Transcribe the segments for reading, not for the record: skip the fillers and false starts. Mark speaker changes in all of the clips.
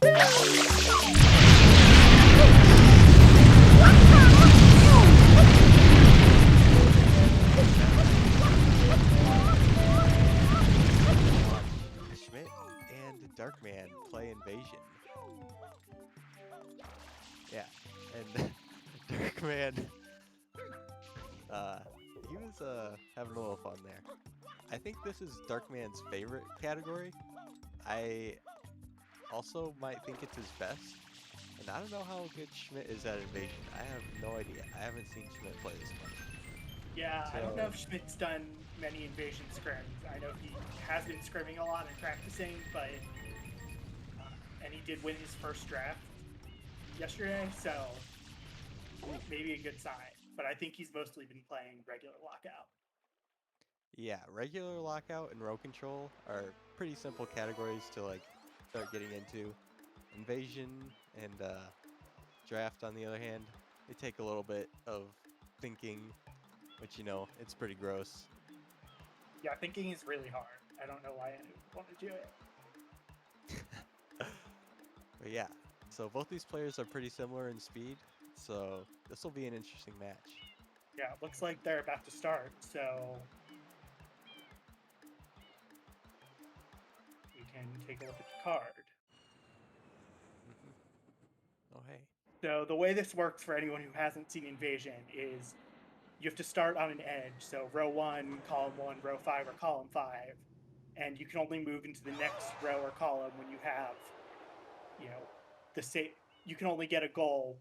Speaker 1: Schmidt and Darkman play Invasion. Yeah, and Darkman, uh, he was having a little fun there. I think this is Darkman's favorite category. I also might think it's his best, and I don't know how good Schmidt is at Invasion. I have no idea. I haven't seen Schmidt play this much.
Speaker 2: Yeah, I don't
Speaker 1: So,
Speaker 2: know if Schmidt's done many invasion scrims. I know he has been scrimming a lot and practicing, but and he did win his first draft yesterday, so maybe a good sign. But I think he's mostly been playing regular lockout.
Speaker 1: yeah, regular lockout and row control are pretty simple categories to like start getting into. Invasion and draft, on the other hand, they take a little bit of thinking, which it's pretty gross.
Speaker 2: Yeah, thinking is really hard. I don't know why I want to do it.
Speaker 1: But yeah, so both these players are pretty similar in speed, so this will be an interesting match.
Speaker 2: Yeah, it looks like they're about to start, so we can take a look at the card.
Speaker 1: Oh, hey.
Speaker 2: So the way this works for anyone who hasn't seen Invasion is you have to start on an edge. So row 1, column 1, row 5, or column 5. And you can only move into the next row or column when you have, you can only get a goal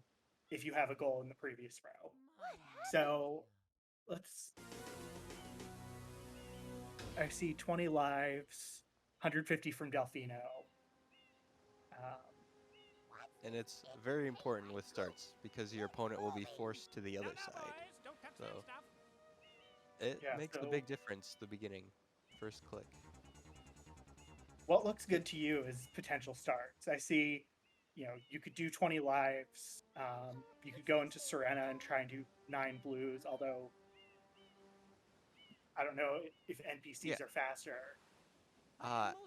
Speaker 2: if you have a goal in the previous row. So I see 20 lives, 150 from Delfino.
Speaker 1: And it's very important with starts because your opponent will be forced to the other side. So it makes a big difference the beginning, first click.
Speaker 2: What looks good to you is potential starts. I see, you could do 20 lives. You could go into Serena and try and do 9 blues, although I don't know if NPCs are faster.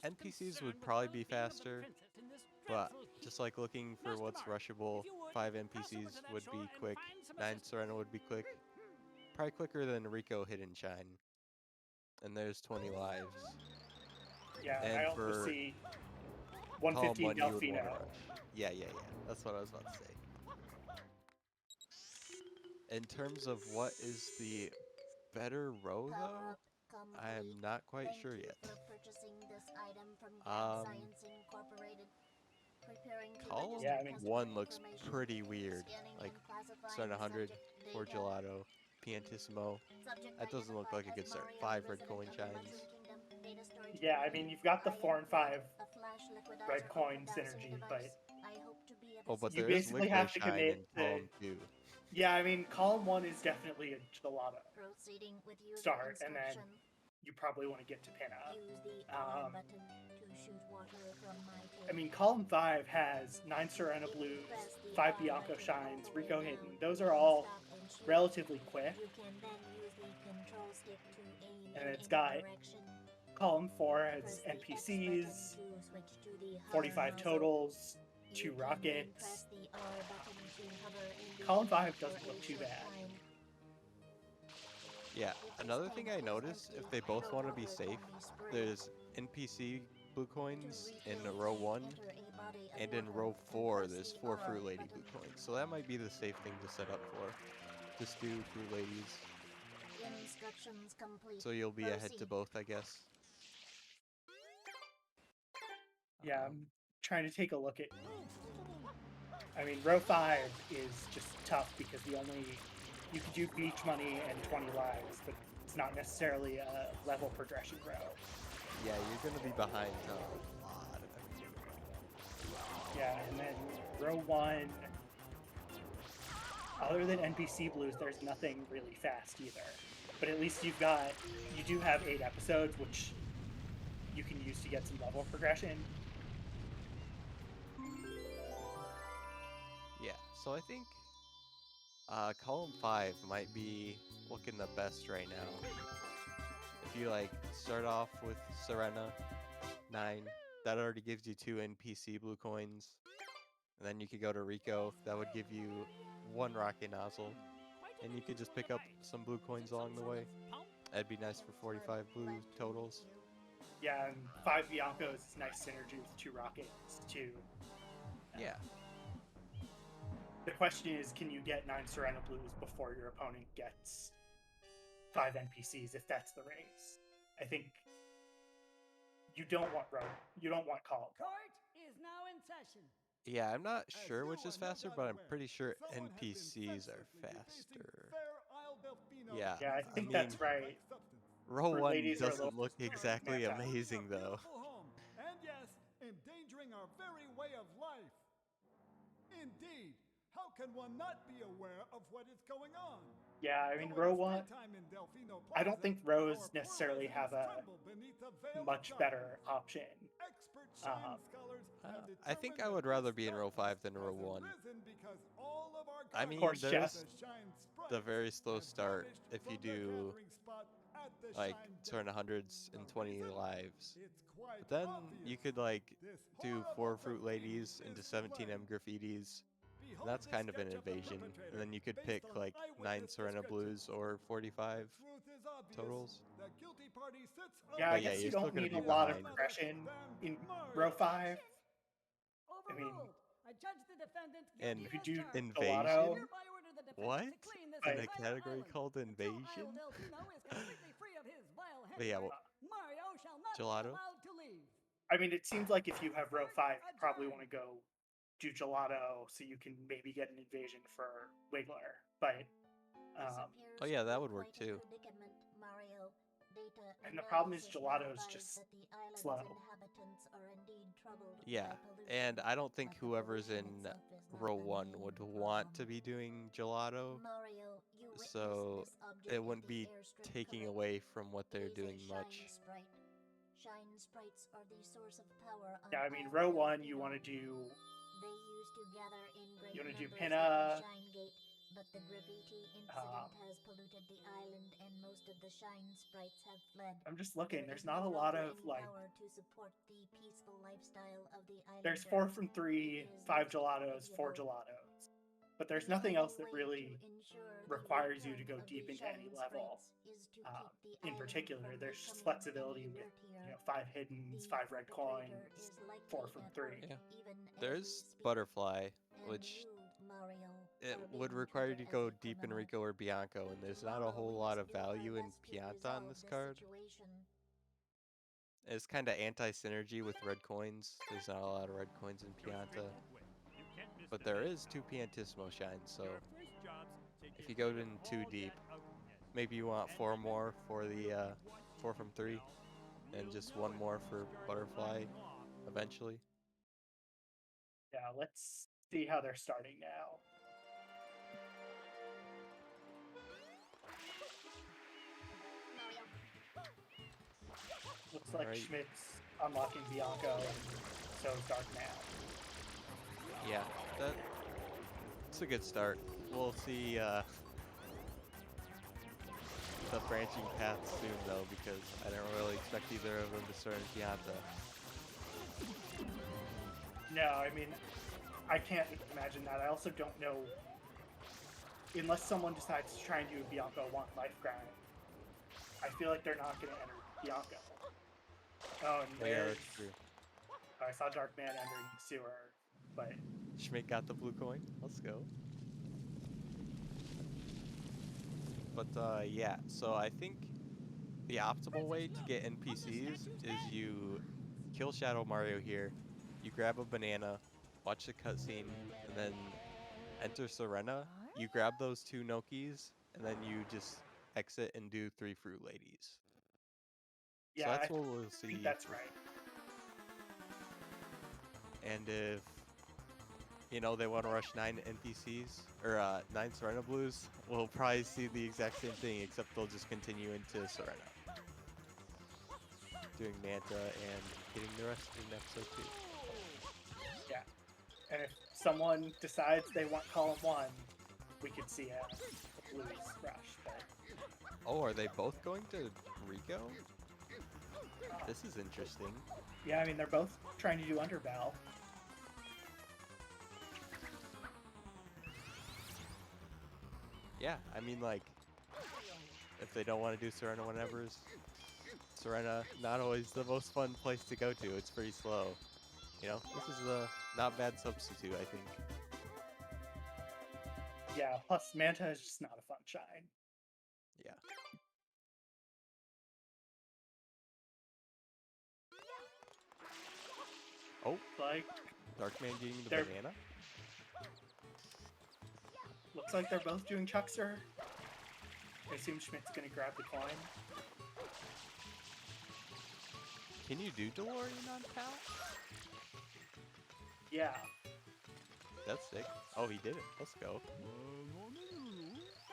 Speaker 1: NPCs would probably be faster, but just like looking for what's rushable, 5 NPCs would be quick, 9 Serena would be quick. Probably quicker than Rico Hidden Shine. And there's 20 lives.
Speaker 2: Yeah,
Speaker 1: and
Speaker 2: I also see 150 Delfino.
Speaker 1: Yeah. That's what I was about to say. In terms of what is the better row, though, I am not quite sure yet. Column 1 looks pretty weird. Like, start 100, 4 gelato, piantissimo. That doesn't look like a good start. 5 red coin shines.
Speaker 2: Yeah, I mean, you've got the 4 and 5 red coin synergy,
Speaker 1: but
Speaker 2: you
Speaker 1: there is
Speaker 2: basically have to commit
Speaker 1: in column 2.
Speaker 2: Yeah, I mean, column 1 is definitely a gelato start, and then you probably want to get to Pinna. I mean, column 5 has 9 Serena blues, 5 Bianco shines, Rico hidden. Those are all relatively quick. And it's got column 4 has NPCs, 45 totals, 2 rockets. Column 5 doesn't look too bad.
Speaker 1: Yeah, another thing I noticed, if they both want to be safe, there's NPC blue coins in row 1, and in row 4 there's 4 Fruit Lady blue coins. So that might be the safe thing to set up for. Just do Fruit Ladies. So you'll be ahead to both, I guess.
Speaker 2: Yeah, I'm trying to take a look at... I mean, row 5 is just tough because you can do beach money and 20 lives, but it's not necessarily a level progression row.
Speaker 1: Yeah, you're going to be behind a lot of everything.
Speaker 2: Yeah, and then row 1, other than NPC blues, there's nothing really fast either. But at least you do have 8 episodes, which you can use to get some level progression.
Speaker 1: Yeah, so I think column 5 might be looking the best right now. If you start off with Serena 9, that already gives you 2 NPC blue coins. And then you could go to Rico. That would give you 1 rocket nozzle. And you could just pick up some blue coins along the way. That'd be nice for 45 blue totals.
Speaker 2: Yeah, and 5 Biancos is nice synergy with 2 rockets too.
Speaker 1: Yeah.
Speaker 2: The question is, can you get 9 Serena Blues before your opponent gets 5 NPCs if that's the race? I think you don't want call.
Speaker 3: Court is now in session.
Speaker 1: Yeah, I'm not sure which is faster, but I'm pretty sure NPCs are faster. Yeah,
Speaker 2: Yeah, I think that's right.
Speaker 1: Row
Speaker 2: For
Speaker 1: 1
Speaker 2: ladies are a
Speaker 1: doesn't
Speaker 2: little
Speaker 1: look exactly
Speaker 2: Manta.
Speaker 1: amazing though.
Speaker 4: And yes, endangering our very way of life. Indeed, how can one not be aware of what is going on?
Speaker 2: Yeah, I mean, row 1, I don't think rows necessarily have a much better option.
Speaker 1: I think I would rather be in row 5 than row 1. I mean,
Speaker 2: course,
Speaker 1: there's
Speaker 2: Jeff.
Speaker 1: the very slow start if you do like turn 100s and 20 lives. But then you could like do 4 fruit ladies into 17 M graffitis. And that's kind of an invasion. And then you could pick like 9 Serena Blues or 45 totals.
Speaker 2: Yeah, I
Speaker 1: But yeah,
Speaker 2: guess you
Speaker 1: you're still
Speaker 2: don't
Speaker 1: gonna
Speaker 2: need
Speaker 1: be
Speaker 2: a lot of
Speaker 1: behind.
Speaker 2: progression in row 5.
Speaker 3: Overruled. I judge the defendant
Speaker 1: And
Speaker 3: guilty
Speaker 2: if you do
Speaker 3: as charged.
Speaker 1: invasion?
Speaker 3: Hereby order the defendant
Speaker 1: What?
Speaker 3: to clean this
Speaker 1: In a
Speaker 3: entire
Speaker 1: category
Speaker 3: island
Speaker 1: called
Speaker 3: until
Speaker 1: invasion?
Speaker 3: Isle Delfino is completely free of his vile
Speaker 1: But yeah,
Speaker 3: henchman.
Speaker 1: well,
Speaker 3: Mario shall not
Speaker 1: Gelato?
Speaker 3: be allowed to leave.
Speaker 2: I mean, it seems like if you have row 5, you probably want to go do gelato so you can maybe get an invasion for Wiggler. But
Speaker 1: oh yeah, that would work too.
Speaker 2: And the problem is gelato's just slow.
Speaker 1: Yeah, and I don't think whoever's in row 1 would want to be doing gelato, so it wouldn't be taking away from what they're doing much.
Speaker 2: Yeah, I mean, row 1, you want to do Pinna.
Speaker 5: But the graffiti incident has polluted the island and most of the shine sprites have fled.
Speaker 2: I'm just looking.
Speaker 5: There
Speaker 2: There's
Speaker 5: is
Speaker 2: not a
Speaker 5: no
Speaker 2: lot
Speaker 5: longer
Speaker 2: of
Speaker 5: any
Speaker 2: like.
Speaker 5: power to support the peaceful lifestyle of the island.
Speaker 2: There's 4 from 3, 5 gelatos, 4 gelatos, but there's nothing else that really requires you to go deep into any level. In particular, there's just flexibility with 5 hiddens, 5 red coins, 4 from 3.
Speaker 1: Yeah. There's Butterfly, which it would require you to go deep in Rico or Bianco, and there's not a whole lot of value in Pianta on this card. It's kind of anti-synergy with red coins. There's not a lot of red coins in Pianta. But there is 2 Piantissimo shines, so if you go in too deep, maybe you want 4 more for the 4 from 3, and just 1 more for Butterfly eventually.
Speaker 2: Yeah, let's see how they're starting now. Looks like Schmidt's unlocking Bianco, and so is Darkman.
Speaker 1: Yeah, that's a good start. We'll see the branching paths soon, though, because I don't really expect either of them to start in Pianta.
Speaker 2: No, I mean, I can't imagine that. I also don't know, unless someone decides to try and do a Bianco 1 life grind, I feel like they're not going to enter Bianco. Oh, and
Speaker 1: Yeah,
Speaker 2: there's...
Speaker 1: that's true.
Speaker 2: I saw Darkman entering sewer, but...
Speaker 1: Schmidt got the blue coin. Let's go. But yeah, so I think the optimal way to get NPCs is you kill Shadow Mario here, you grab a banana, watch the cutscene, and then enter Serena. You grab those 2 Nokis, and then you just exit and do 3 Fruit Ladies.
Speaker 2: Yeah,
Speaker 1: so that's
Speaker 2: I
Speaker 1: what we'll see.
Speaker 2: think that's right.
Speaker 1: And if they want to rush 9 NPCs or 9 Serena Blues, we'll probably see the exact same thing, except they'll just continue into Serena, doing Manta and getting the rest in episode 2.
Speaker 2: Yeah, and if someone decides they want column 1, we could see a Blues rush. But...
Speaker 1: Oh, are they both going to Rico? This is interesting.
Speaker 2: Yeah, I mean, they're both trying to do underbell.
Speaker 1: Yeah, I mean, like, if they don't want to do Serena whenever's Serena, not always the most fun place to go to. It's pretty slow. You know, this is a not bad substitute, I think.
Speaker 2: Yeah, plus Manta is just not a fun shine.
Speaker 1: Yeah. Oh,
Speaker 2: Like,
Speaker 1: Darkman getting the
Speaker 2: They're-
Speaker 1: banana.
Speaker 2: looks like they're both doing Chuckster. I assume Schmidt's gonna grab the coin.
Speaker 1: Can you do DeLorean on Pal?
Speaker 2: Yeah.
Speaker 1: That's sick. Oh, he did it. Let's go.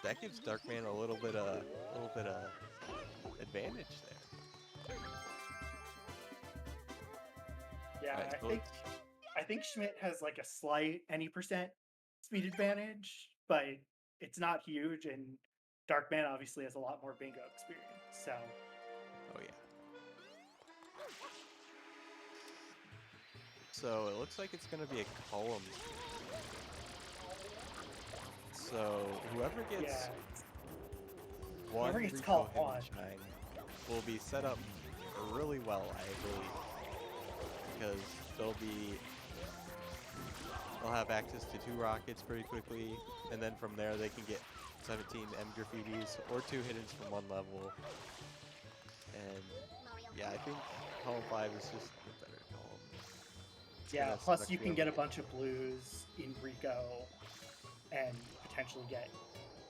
Speaker 1: That gives Darkman a little bit of advantage there.
Speaker 2: Yeah,
Speaker 1: Alright, so
Speaker 2: I think Schmidt has like a slight any percent speed advantage, but it's not huge, and Darkman obviously has a lot more bingo experience. So
Speaker 1: Oh yeah. So it looks like it's gonna be a column. So whoever gets
Speaker 2: yeah,
Speaker 1: one
Speaker 2: whoever gets
Speaker 1: Rico
Speaker 2: called
Speaker 1: Hidden
Speaker 2: on.
Speaker 1: Shine will be set up really well, I believe, because they'll have access to 2 rockets pretty quickly, and then from there they can get 17 M graffitis or 2 hiddens from 1 level. And yeah, I think column 5 is just the better column. It's
Speaker 2: Yeah,
Speaker 1: gonna
Speaker 2: plus
Speaker 1: suck
Speaker 2: you
Speaker 1: to
Speaker 2: can
Speaker 1: be
Speaker 2: get a
Speaker 1: able to
Speaker 2: bunch of blues in Rico and potentially get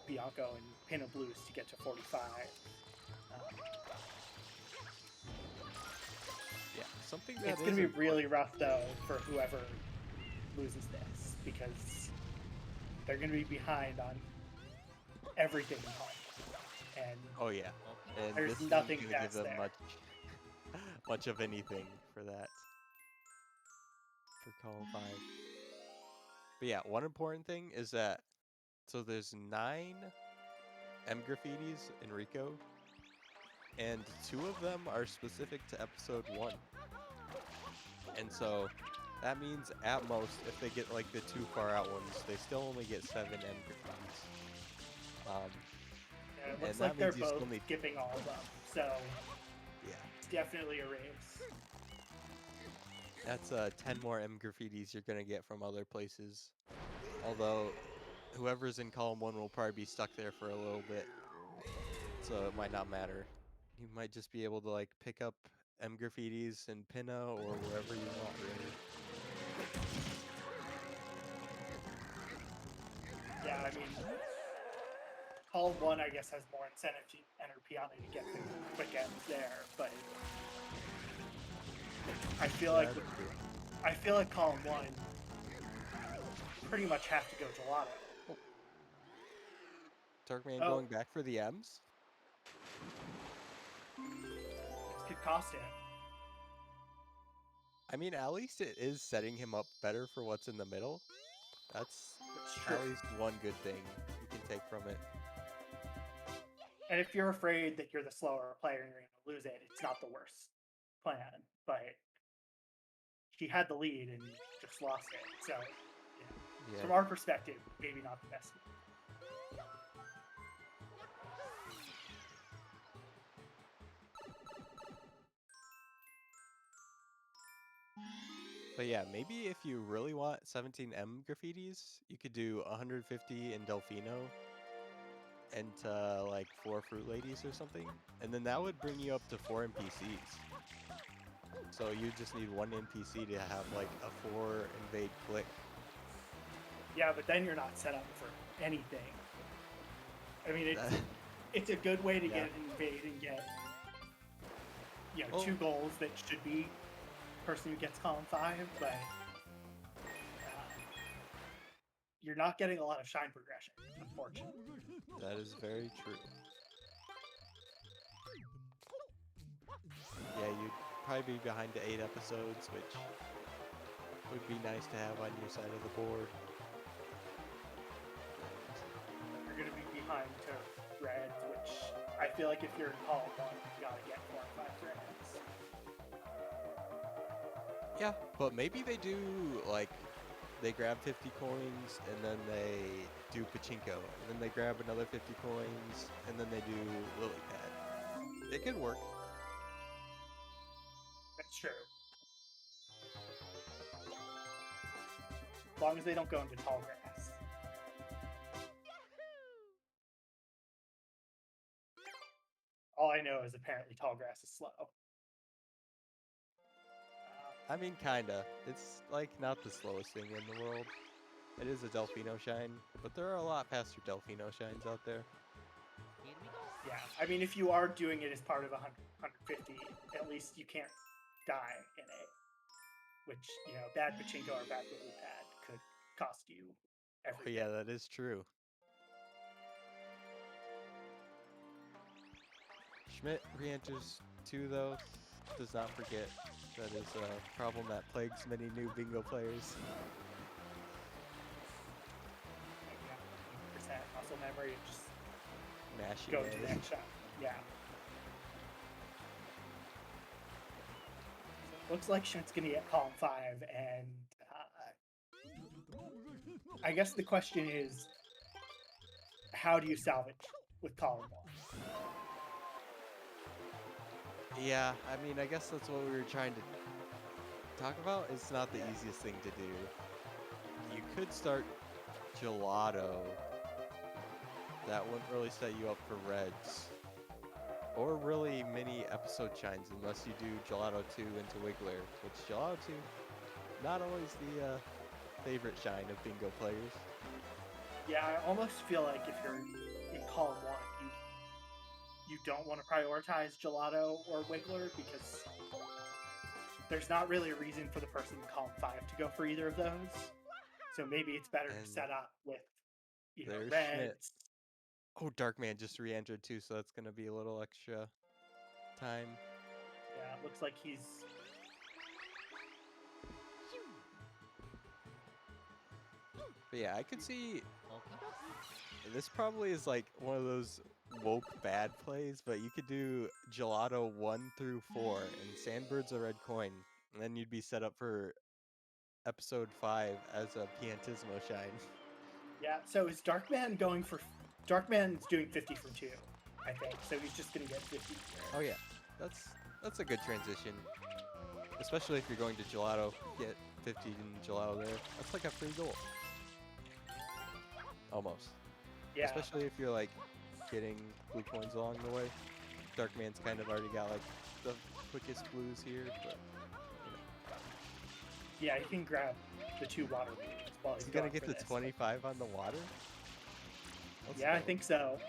Speaker 2: Bianco and pin a blues to get to 45.
Speaker 1: Yeah, something that
Speaker 2: It's going to be
Speaker 1: important.
Speaker 2: really rough, though, for whoever loses this, because they're going to be behind on everything in column. And
Speaker 1: Oh yeah, and
Speaker 2: there's
Speaker 1: this isn't
Speaker 2: nothing
Speaker 1: gonna give
Speaker 2: past
Speaker 1: them
Speaker 2: there.
Speaker 1: much of anything for that. For column 5. But yeah, one important thing is that so there's 9 M graffitis in Rico, and 2 of them are specific to episode 1. And so that means at most, if they get like the 2 far out ones, they still only get 7 M graffitis.
Speaker 2: And it
Speaker 1: And
Speaker 2: looks
Speaker 1: that
Speaker 2: like they're
Speaker 1: means you still
Speaker 2: both
Speaker 1: need-
Speaker 2: skipping all of them, so
Speaker 1: Yeah,
Speaker 2: it's definitely a race.
Speaker 1: that's 10 more M graffitis you're gonna get from other places. Although whoever's in column 1 will probably be stuck there for a little bit, so it might not matter. You might just be able to like pick up M graffitis in Pinna or wherever you want, really.
Speaker 2: Yeah, I mean, column 1, I guess, has more incentive to enter Piana to get the quick ends there, but I feel like
Speaker 1: That's true.
Speaker 2: column 1 pretty much have to go gelato.
Speaker 1: Darkman
Speaker 2: Oh.
Speaker 1: going back for the M's?
Speaker 2: This could cost him.
Speaker 1: I mean, at least it is setting him up better for what's in the middle. That's
Speaker 2: It's true.
Speaker 1: at least one good thing you can take from it.
Speaker 2: And if you're afraid that you're the slower player and you're going to lose it, it's not the worst plan. But he had the lead and just lost it. So,
Speaker 1: Yeah.
Speaker 2: from our perspective, maybe not the best.
Speaker 1: But yeah, maybe if you really want 17 M graffitis, you could do 150 in Delfino and like 4 Fruit Ladies or something. And then that would bring you up to 4 NPCs. So you just need 1 NPC to have like a 4 invade click.
Speaker 2: Yeah, but then you're not set up for anything. I mean, it's a good way to
Speaker 1: Yeah.
Speaker 2: get an invade and get,
Speaker 1: Oh.
Speaker 2: 2 goals that should be person who gets column 5, but you're not getting a lot of shine progression, unfortunately.
Speaker 1: That is very true. Yeah, you'd probably be behind to 8 episodes, which would be nice to have on your side of the board.
Speaker 2: You're going to be behind to reds, which I feel like if you're in column 1, you got to get 4 or 5 reds.
Speaker 1: Yeah, but maybe they do like they grab 50 coins and then they do pachinko, and then they grab another 50 coins and then they do lily pad. It could work.
Speaker 2: That's true. As long as they don't go into tall grass. All I know is apparently tall grass is slow.
Speaker 1: I mean, kinda. It's like not the slowest thing in the world. It is a Delfino shine, but there are a lot faster Delfino shines out there.
Speaker 2: Yeah, I mean, if you are doing it as part of 150, at least you can't die in it. Which, you know, bad pachinko or bad lily pad could cost you
Speaker 1: Oh
Speaker 2: everything.
Speaker 1: yeah, that is true. Schmidt re-enters too, though. Does not forget that is a problem that plagues many new bingo players.
Speaker 2: Percent muscle memory and just
Speaker 1: Mashing
Speaker 2: go
Speaker 1: it.
Speaker 2: to the next shot. Yeah. Looks like Schmidt's gonna get column 5, and I guess the question is, how do you salvage with column 1?
Speaker 1: Yeah, I mean, I guess that's what we were trying to talk about. It's not the easiest thing to do. You could start gelato. That wouldn't really set you up for reds. Or really many episode shines unless you do Gelato 2 into Wiggler, which Gelato 2, not always the favorite shine of bingo players.
Speaker 2: Yeah, I almost feel like if you're in column 1, you don't want to prioritize Gelato or Wiggler because there's not really a reason for the person in column 5 to go for either of those. So maybe it's better to set up with, you know,
Speaker 1: There's
Speaker 2: reds.
Speaker 1: Schmidt. Oh, Darkman just re-entered too, so that's going to be a little extra time.
Speaker 2: Yeah, it looks like he's...
Speaker 1: But yeah, I could see... This probably is like one of those woke bad plays, but you could do Gelato 1 through 4, and Sandbird's a red coin, and then you'd be set up for episode 5 as a Piantismo shine.
Speaker 2: Yeah, so is Darkman going for... Darkman's doing 50 from 2, I think, so he's just going to get 50 here.
Speaker 1: Oh yeah, that's a good transition. Especially if you're going to Gelato, get 50 in Gelato there. That's like a free goal. Almost.
Speaker 2: Yeah.
Speaker 1: Especially if you're like getting blue coins along the way. Darkman's kind of already got like the quickest blues here, but you know.
Speaker 2: Yeah, he can grab the 2 water blues while he's
Speaker 1: gonna
Speaker 2: going
Speaker 1: get
Speaker 2: for
Speaker 1: the
Speaker 2: this.
Speaker 1: 25 on the water? Let's
Speaker 2: Yeah,
Speaker 1: go.
Speaker 2: I think so.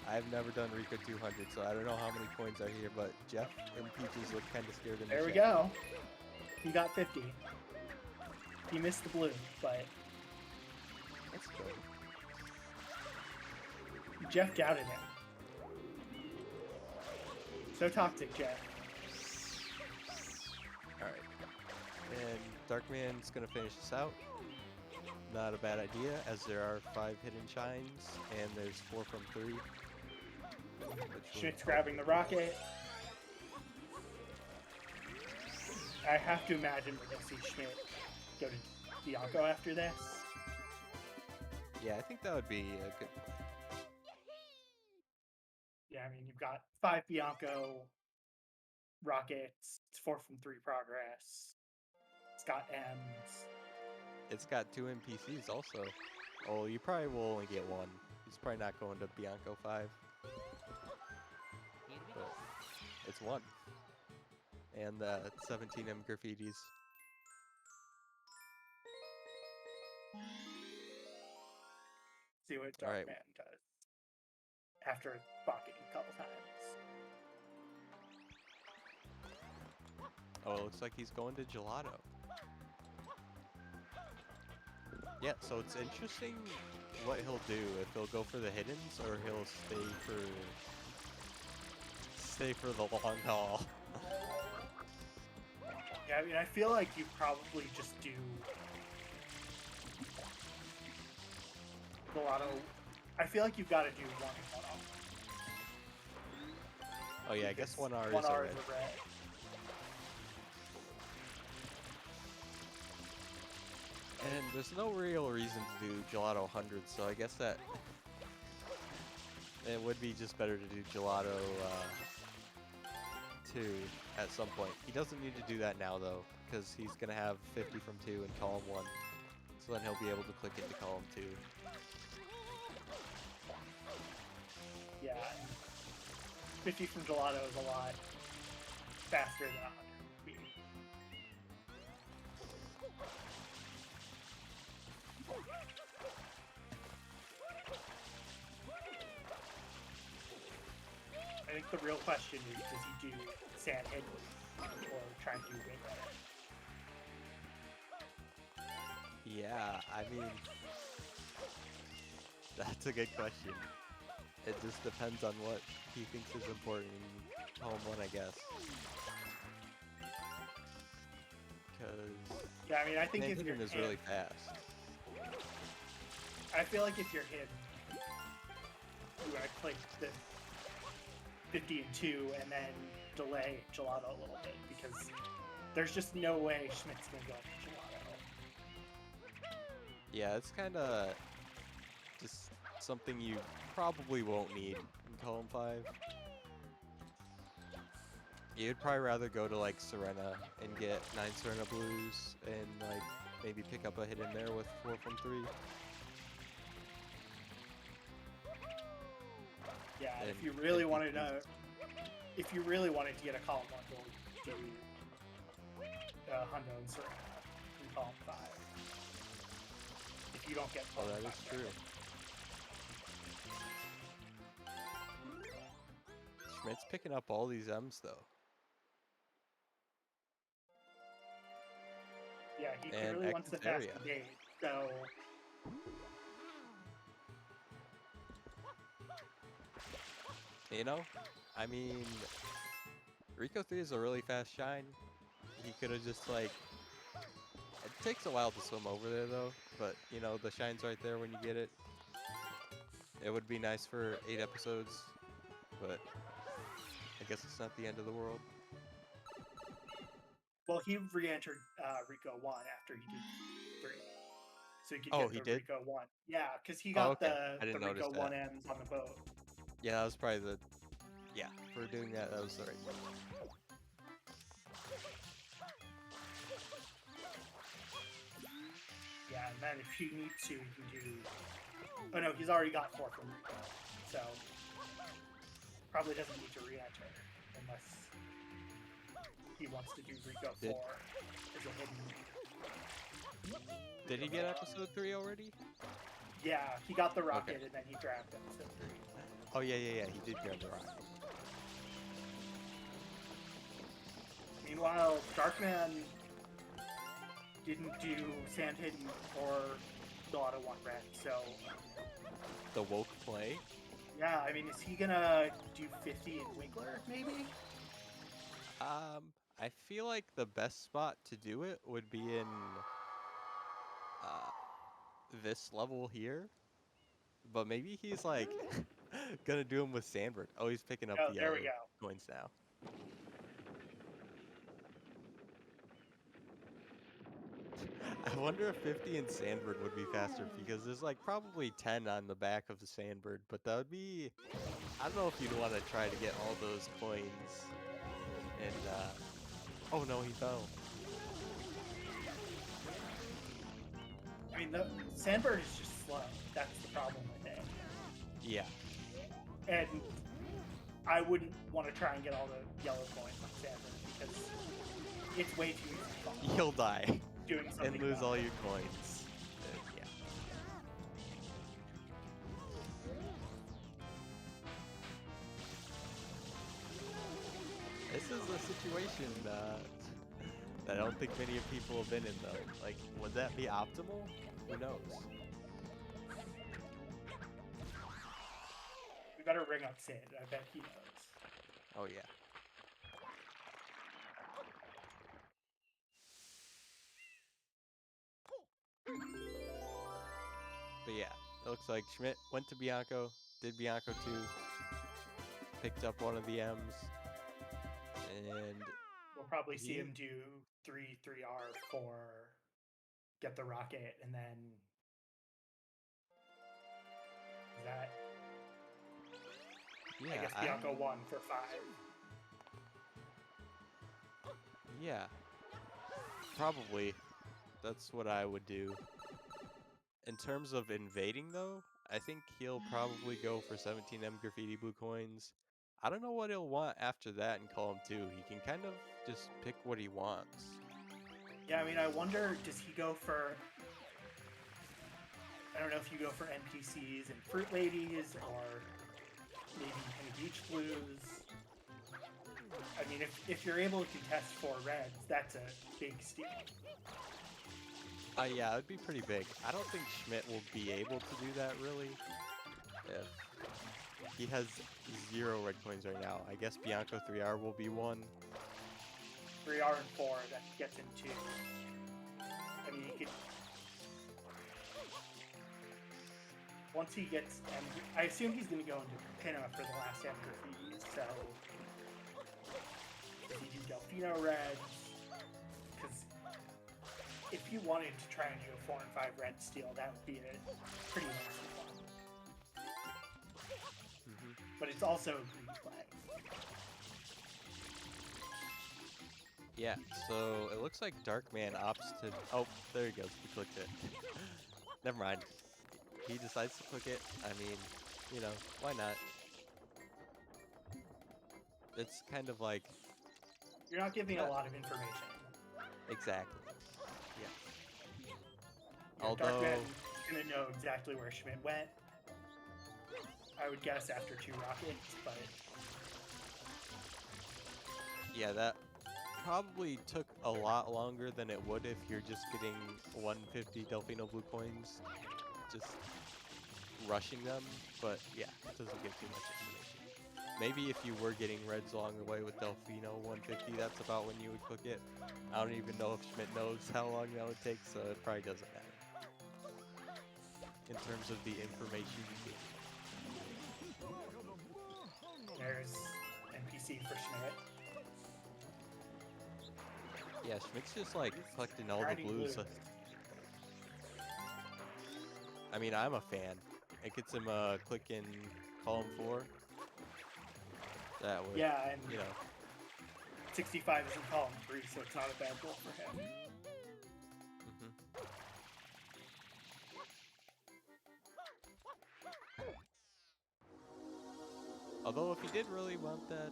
Speaker 1: I've never done Rico 200, so I don't know how many coins are here, but Jeff and Peaches look kind of scared in the
Speaker 2: There we
Speaker 1: chat.
Speaker 2: go. He got 50. He missed the blue, but
Speaker 1: That's good.
Speaker 2: Jeff doubted him. So toxic, Jeff.
Speaker 1: Alright. And Darkman's gonna finish this out. Not a bad idea, as there are 5 hidden shines, and there's 4 from 3.
Speaker 2: Schmidt's grabbing the rocket. I have to imagine we're going to see Schmidt go to Bianco after this.
Speaker 1: Yeah, I think that would be a good play.
Speaker 2: Yeah, I mean, you've got 5 Bianco rockets. It's 4 from 3 progress. It's got M's.
Speaker 1: It's got 2 NPCs also. Oh, you probably will only get 1. He's probably not going to Bianco 5. But it's 1. And 17 M graffitis.
Speaker 2: See what
Speaker 1: All right.
Speaker 2: Darkman does after balking a couple times.
Speaker 1: Oh, it looks like he's going to Gelato. Yeah, so it's interesting what he'll do. If he'll go for the hiddens or he'll stay for the long haul.
Speaker 2: Yeah, I mean, I feel like you probably just do Gelato. I feel like you've got to do 1 and 1 off.
Speaker 1: Oh yeah, I guess 1R is
Speaker 2: 1R
Speaker 1: a red.
Speaker 2: is a red.
Speaker 1: And there's no real reason to do Gelato 100, so I guess that it would be just better to do Gelato 2 at some point. He doesn't need to do that now though, because he's gonna have 50 from 2 in column 1. So then he'll be able to click into column 2.
Speaker 2: Yeah, 50 from Gelato is a lot faster than 100 would be. I think the real question is, does he do sand hidden or try and do way better?
Speaker 1: Yeah, I mean, that's a good question. It just depends on what he thinks is important in column 1, I guess. Because
Speaker 2: Yeah, I mean, I think if you're
Speaker 1: is
Speaker 2: him,
Speaker 1: really fast.
Speaker 2: I feel like if you're him, you want to click the 50 and 2 and then delay Gelato a little bit, because there's just no way Schmidt's gonna go to Gelato.
Speaker 1: Yeah, it's kind of just something you probably won't need in column 5. You'd probably rather go to like Serena and get 9 Serena blues and like maybe pick up a hit in there with 4 from 3.
Speaker 2: Yeah, and
Speaker 1: And
Speaker 2: if you really
Speaker 1: and
Speaker 2: wanted
Speaker 1: beat
Speaker 2: to get a column 1 goal, do Hundo and Serena in column 5. If you don't get
Speaker 1: Oh,
Speaker 2: column
Speaker 1: that
Speaker 2: 5
Speaker 1: is true. Schmidt's picking up all these M's though.
Speaker 2: Yeah, he
Speaker 1: And
Speaker 2: clearly wants the fast
Speaker 1: Ectateria.
Speaker 2: engage, so
Speaker 1: You know, I mean, Rico 3 is a really fast shine. He could have just like, it takes a while to swim over there though, but you know, the shine's right there when you get it. It would be nice for 8 episodes, but I guess it's not the end of the world.
Speaker 2: well, he re-entered Rico 1 after he did 3. So you could
Speaker 1: Oh,
Speaker 2: get
Speaker 1: he
Speaker 2: the
Speaker 1: did?
Speaker 2: Rico 1. Yeah, because he
Speaker 1: Oh,
Speaker 2: got
Speaker 1: okay. I
Speaker 2: the
Speaker 1: didn't notice
Speaker 2: Rico
Speaker 1: that.
Speaker 2: 1Ms on the boat.
Speaker 1: Yeah, that was probably the, yeah, for doing that, that was the right one.
Speaker 2: Yeah, and then if he needs to, he can do... Oh no, he's already got 4 from Rico. So, probably doesn't need to re-enter unless he wants to do Rico 4
Speaker 1: Did-
Speaker 2: as a hidden...
Speaker 1: Did he get episode 3 already?
Speaker 2: Yeah, he got the rocket
Speaker 1: Okay.
Speaker 2: and then he grabbed episode 3.
Speaker 1: Oh yeah, he did grab the rocket.
Speaker 2: Meanwhile, Darkman didn't do Sand Hidden or Gelato 1 Red, so
Speaker 1: The woke play?
Speaker 2: yeah, I mean, is he gonna do 50 in Winkler, maybe?
Speaker 1: I feel like the best spot to do it would be in this level here. But maybe he's like gonna do him with Sandberg. Oh, he's picking up
Speaker 2: Oh,
Speaker 1: the
Speaker 2: there we
Speaker 1: yellow
Speaker 2: go.
Speaker 1: coins now. I wonder if 50 and Sandberg would be faster because there's like probably 10 on the back of the Sandberg, but that would be, I don't know if you'd want to try to get all those coins. And oh no, he fell.
Speaker 2: I mean, the Sandbird is just slow. That's the problem with it.
Speaker 1: Yeah.
Speaker 2: And I wouldn't want to try and get all the yellow coins on Sandbird because it's way too easy to fall.
Speaker 1: You'll die
Speaker 2: Doing something
Speaker 1: and lose
Speaker 2: about
Speaker 1: all
Speaker 2: it.
Speaker 1: your coins. Yeah. This is a situation that I don't think many people have been in though. Like, would that be optimal? Who knows?
Speaker 2: We better ring up Sid. I bet he knows.
Speaker 1: Oh yeah. But yeah, it looks like Schmidt went to Bianco, did Bianco 2, picked up one of the M's, and
Speaker 2: We'll probably see
Speaker 1: He-
Speaker 2: him do 3-3R for get the rocket, and then that.
Speaker 1: Yeah,
Speaker 2: I guess Bianca won for 5.
Speaker 1: Yeah, probably. That's what I would do. In terms of invading, though, I think he'll probably go for 17M graffiti blue coins. I don't know what he'll want after that in column 2. He can kind of just pick what he wants.
Speaker 2: Yeah, I mean, I wonder, does he go for... I don't know if you go for NPCs and Fruit Ladies, or maybe Penny Beach Blues. I mean, if you're able to contest 4 reds, that's a big steal.
Speaker 1: Yeah, it would be pretty big. I don't think Schmidt will be able to do that, really. If he has 0 red coins right now. I guess Bianco 3R will be 1.
Speaker 2: 3R and 4, that gets him 2. I mean, he could... Once he gets... I assume he's going to go into Pinna for the last M graffiti, so... If he do Delfino reds... Because if you wanted to try and do a 4 and 5 red steal, that would be a pretty nasty one. But it's also a green flag.
Speaker 1: Yeah, so it looks like Darkman opts to... Oh, there he goes. He clicked it. Never mind. He decides to click it. I mean, you know, why not? It's kind of like...
Speaker 2: You're not giving a lot of information.
Speaker 1: Exactly. Yeah.
Speaker 2: Yeah,
Speaker 1: Although...
Speaker 2: Darkman's gonna know exactly where Schmidt went. I would guess after 2 rockets, but...
Speaker 1: Yeah, that probably took a lot longer than it would if you're just getting 150 Delfino blue coins. Just rushing them, but yeah, it doesn't give too much information. Maybe if you were getting reds along the way with Delfino 150, that's about when you would click it. I don't even know if Schmidt knows how long that would take, so it probably doesn't matter. In terms of the information you get.
Speaker 2: There's NPC for Schmidt.
Speaker 1: Yeah, Schmidt's just like collecting all the
Speaker 2: Grinding
Speaker 1: blues.
Speaker 2: blues.
Speaker 1: I mean, I'm a fan. It gets him click in column 4. That would,
Speaker 2: Yeah, and
Speaker 1: you know.
Speaker 2: 65 is in column 3, so it's not a bad goal for him.
Speaker 1: Although if he did really want that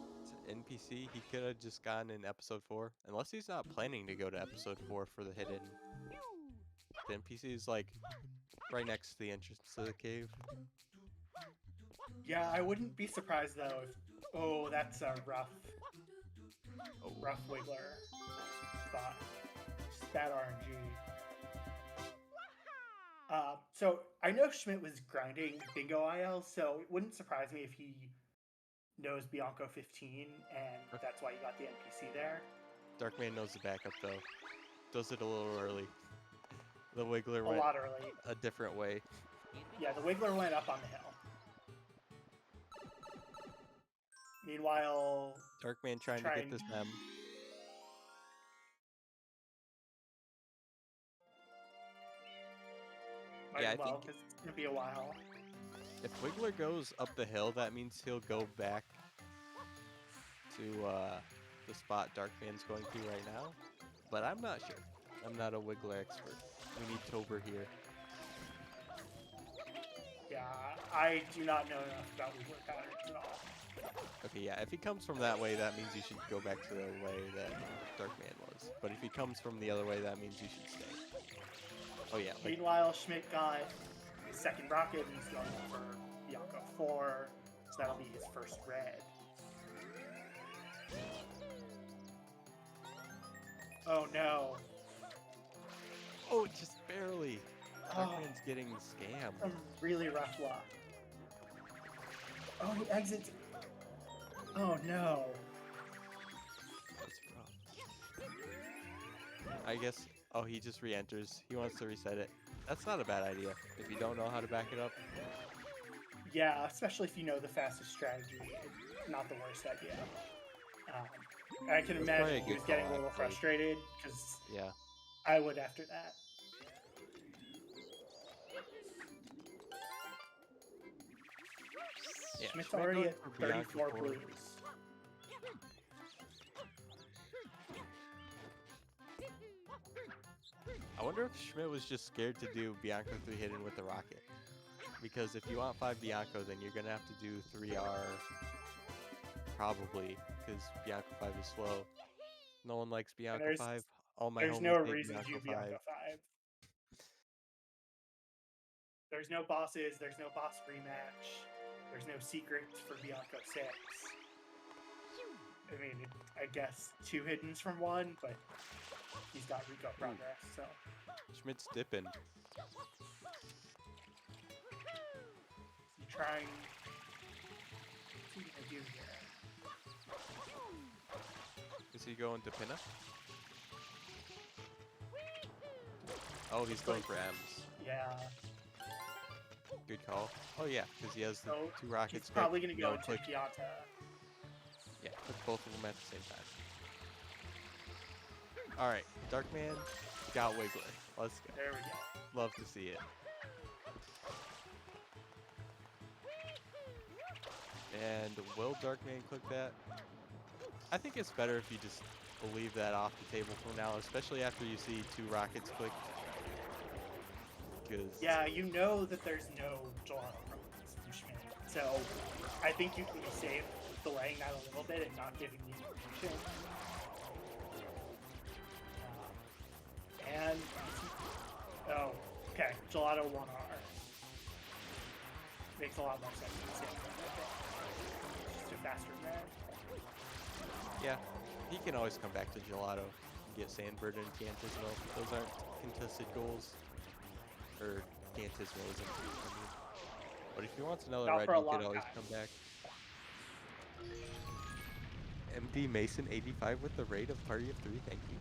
Speaker 1: NPC, he could have just gone in episode 4. Unless he's not planning to go to episode 4 for the hidden. The NPC is like right next to the entrance to the cave.
Speaker 2: Yeah, I wouldn't be surprised though if... Oh, that's a rough Wiggler spot. Just bad RNG. So I know Schmidt was grinding Bingo IL, so it wouldn't surprise me if he knows Bianco 15, and that's why you got the NPC there.
Speaker 1: Darkman knows the backup though. Does it a little early. The Wiggler
Speaker 2: A
Speaker 1: went
Speaker 2: lot early.
Speaker 1: a different way.
Speaker 2: Yeah, the Wiggler went up on the hill. Meanwhile...
Speaker 1: Darkman trying to get this mem.
Speaker 2: Might
Speaker 1: Yeah,
Speaker 2: as
Speaker 1: I
Speaker 2: well,
Speaker 1: think
Speaker 2: because it's going to be a while.
Speaker 1: if Wiggler goes up the hill, that means he'll go back to the spot Darkman's going to right now. But I'm not sure. I'm not a Wiggler expert. We need Tober here.
Speaker 2: Yeah, I do not know enough about Wiggler patterns at all.
Speaker 1: Okay, yeah, if he comes from that way, that means you should go back to the way that Darkman was. But if he comes from the other way, that means you should stay. Oh yeah. Like,
Speaker 2: Meanwhile, Schmidt got his second rocket, and he's going for Bianco 4, so that'll be his first red. Oh no.
Speaker 1: oh, just barely. Darkman's getting scammed.
Speaker 2: Some really rough luck. Oh, he exits. Oh no.
Speaker 1: That's rough. I guess. Oh, he just re-enters. He wants to reset it. That's not a bad idea if you don't know how to back it up.
Speaker 2: Yeah, especially if you know the fastest strategy. It's not the worst idea. I can
Speaker 1: That's probably
Speaker 2: imagine
Speaker 1: a
Speaker 2: he was
Speaker 1: good
Speaker 2: getting a
Speaker 1: call,
Speaker 2: little
Speaker 1: actually.
Speaker 2: frustrated, because
Speaker 1: Yeah.
Speaker 2: I would after that.
Speaker 1: Yeah,
Speaker 2: Schmidt's
Speaker 1: Schmidt
Speaker 2: already
Speaker 1: going
Speaker 2: at
Speaker 1: for Bianca
Speaker 2: 34
Speaker 1: 4.
Speaker 2: blues.
Speaker 1: I wonder if Schmidt was just scared to do Bianco 3 hidden with the rocket. Because if you want 5 Bianco, then you're going to have to do 3R probably, because Bianco 5 is slow. No one likes Bianco 5. All my
Speaker 2: There's
Speaker 1: homies
Speaker 2: no
Speaker 1: hate
Speaker 2: reason to
Speaker 1: Bianco
Speaker 2: do Bianca
Speaker 1: 5.
Speaker 2: 5. There's no bosses, there's no boss rematch, there's no secrets for Bianco 6. I mean, I guess 2 hiddens from 1, but he's got Rico progress, so.
Speaker 1: Schmidt's dipping.
Speaker 2: He's trying. What's he gonna do here?
Speaker 1: Is he going to Pinna? Oh, he's going for M's.
Speaker 2: Yeah.
Speaker 1: Good call. Oh yeah, because he has the
Speaker 2: So
Speaker 1: 2 rockets.
Speaker 2: he's probably gonna go
Speaker 1: no
Speaker 2: into
Speaker 1: click.
Speaker 2: Pianta.
Speaker 1: Yeah, click both of them at the same time. Alright, Darkman got Wiggler. Let's go.
Speaker 2: There we go.
Speaker 1: Love to see it. And will Darkman click that? I think it's better if you just leave that off the table for now, especially after you see 2 rockets clicked. Because
Speaker 2: Yeah, you know that there's no gelato problems from Schmidt, so I think you can be safe delaying that a little bit and not giving the information. And oh, okay, gelato 1R makes a lot more sense than Sam. Just do faster than that.
Speaker 1: yeah, he can always come back to Gelato and get Sandbird and Cantismo. Those aren't contested goals. Or Cantismoism, I mean. But if he wants another
Speaker 2: Not
Speaker 1: red,
Speaker 2: for a
Speaker 1: he could
Speaker 2: long
Speaker 1: always
Speaker 2: time.
Speaker 1: come back. MD Mason 85 with the rate of party of 3, thank you.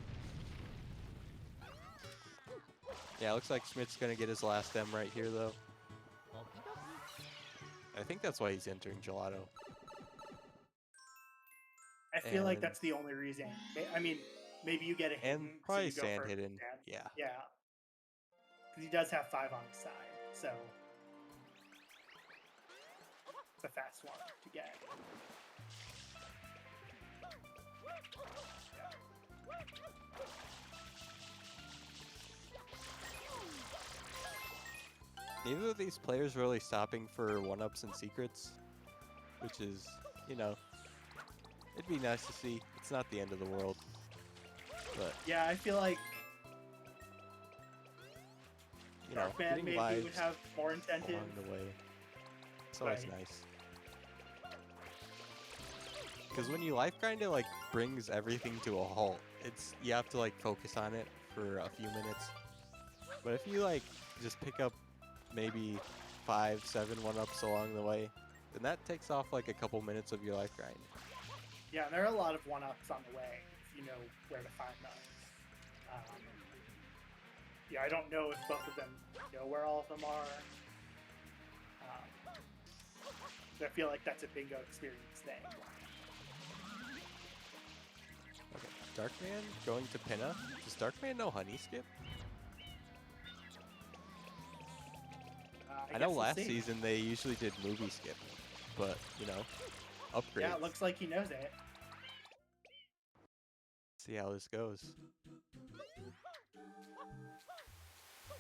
Speaker 1: Yeah, looks like Schmidt's gonna get his last M right here though. I think that's why he's entering Gelato.
Speaker 2: I feel like
Speaker 1: And-
Speaker 2: that's the only reason. I mean, maybe you get a hidden,
Speaker 1: And probably
Speaker 2: so you go
Speaker 1: Sand
Speaker 2: for
Speaker 1: hidden.
Speaker 2: Sand.
Speaker 1: Yeah.
Speaker 2: Yeah. Because he does have 5 on his side, so it's a fast one to get.
Speaker 1: Neither of these players really stopping for 1-ups and secrets, which is, you know, it'd be nice to see. It's not the end of the world. But,
Speaker 2: Yeah, I feel like
Speaker 1: you know,
Speaker 2: Darkman
Speaker 1: getting
Speaker 2: maybe
Speaker 1: lives
Speaker 2: would have more incentive.
Speaker 1: along the way. It's always
Speaker 2: Right.
Speaker 1: nice. Because when you life grind, it like brings everything to a halt. It's you have to like focus on it for a few minutes. But if you like just pick up maybe 5, 7 1-ups along the way, then that takes off like a couple minutes of your life grind.
Speaker 2: Yeah, there are a lot of 1-ups on the way if you know where to find those. Yeah, I don't know if both of them know where all of them are. I feel like that's a bingo experience thing.
Speaker 1: Okay, Darkman going to Pinna. Does Darkman know Honey Skip? I know
Speaker 2: guess we'll
Speaker 1: last
Speaker 2: see.
Speaker 1: season they usually did movie skip, but you know, upgrades.
Speaker 2: Yeah, it looks like he knows it.
Speaker 1: See how this goes.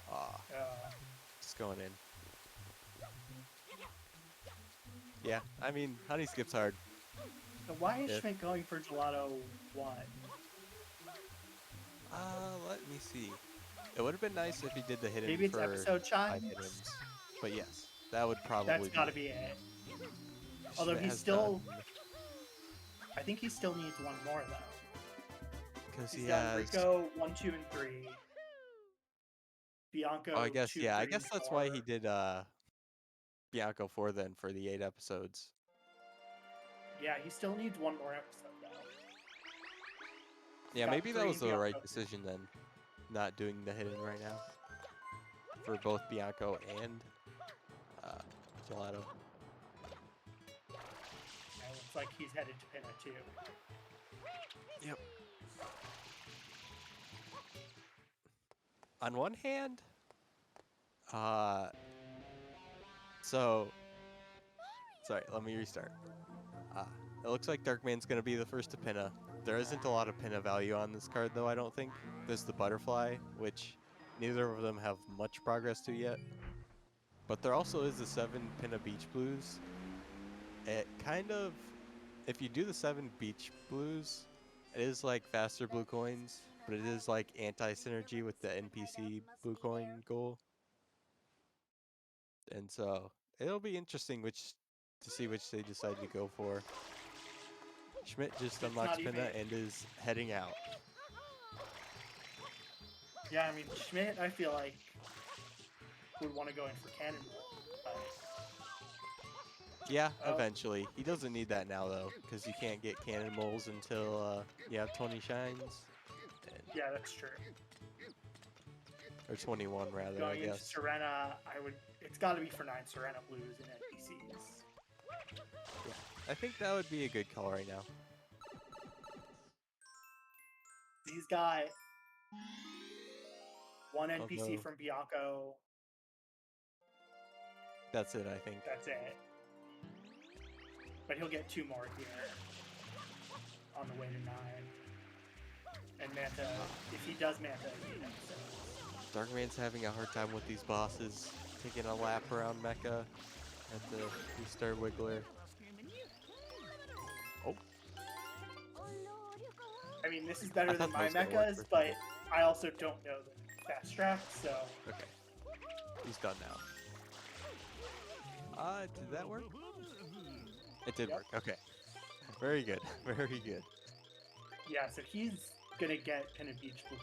Speaker 1: Ah, just going in. Yeah, I mean, Honey Skip's hard.
Speaker 2: So why is
Speaker 1: Yeah.
Speaker 2: Schmidt going for Gelato 1?
Speaker 1: Let me see. It would have been nice if he did the hidden
Speaker 2: Maybe it's
Speaker 1: for
Speaker 2: episode
Speaker 1: 5
Speaker 2: chimes?
Speaker 1: hiddens. But yes, that would probably
Speaker 2: That's
Speaker 1: be
Speaker 2: gotta
Speaker 1: it.
Speaker 2: be it. Although
Speaker 1: Schmidt
Speaker 2: he's
Speaker 1: has
Speaker 2: still...
Speaker 1: done-
Speaker 2: I think he still needs one more, though.
Speaker 1: Because
Speaker 2: He's
Speaker 1: he
Speaker 2: done
Speaker 1: has...
Speaker 2: Rico 1, 2, and 3. Bianco
Speaker 1: Oh, I guess,
Speaker 2: 2,
Speaker 1: yeah, I
Speaker 2: 3,
Speaker 1: guess
Speaker 2: and
Speaker 1: that's why
Speaker 2: 4.
Speaker 1: he did Bianco 4 then for the 8 episodes.
Speaker 2: Yeah, he still needs one more episode, though.
Speaker 1: Yeah,
Speaker 2: got
Speaker 1: maybe that
Speaker 2: 3
Speaker 1: was the right
Speaker 2: Bianco.
Speaker 1: decision then, not doing the hidden right now. For both Bianco and Gelato.
Speaker 2: Yeah, it looks like he's headed to Pinna, too.
Speaker 1: Yep. On one hand, so Sorry, let me restart. It looks like Darkman's gonna be the first to pinna. There isn't a lot of pinna value on this card though, I don't think. There's the butterfly, which neither of them have much progress to yet. But there also is the 7 pinna beach blues. It kind of, if you do the 7 beach blues, it is like faster blue coins, but it is like anti-synergy with the NPC blue coin goal. And so it'll be interesting to see which they decide to go for. Schmidt just unlocks pinna and is heading out.
Speaker 2: Yeah, I mean, Schmidt, I feel like, would want to go in for Cannonball.
Speaker 1: Yeah, eventually. He doesn't need that now, though, because you can't get cannon moles until you have 20 shines.
Speaker 2: Yeah, that's true.
Speaker 1: Or 21, rather,
Speaker 2: Going
Speaker 1: I
Speaker 2: into
Speaker 1: guess.
Speaker 2: Serena, it's got to be for 9 Serena blues and NPCs.
Speaker 1: Yeah, I think that would be a good call right now.
Speaker 2: He's got 1 NPC
Speaker 1: Although,
Speaker 2: from Bianco.
Speaker 1: that's it, I think.
Speaker 2: That's it. But he'll get 2 more here on the way to 9. And Manta, if he does Manta, he beat him. So.
Speaker 1: Darkman's having a hard time with these bosses. Taking a lap around Mecha at the restart Wiggler. Oh.
Speaker 2: I mean, this is better
Speaker 1: I
Speaker 2: than
Speaker 1: thought
Speaker 2: my
Speaker 1: that was gonna work
Speaker 2: mechas,
Speaker 1: for
Speaker 2: but I also don't know the fast track, so.
Speaker 1: Okay. He's done now. Did that work? It did work. Okay. Very good. Very good.
Speaker 2: Yeah, so he's gonna get Pinna Beach Blue.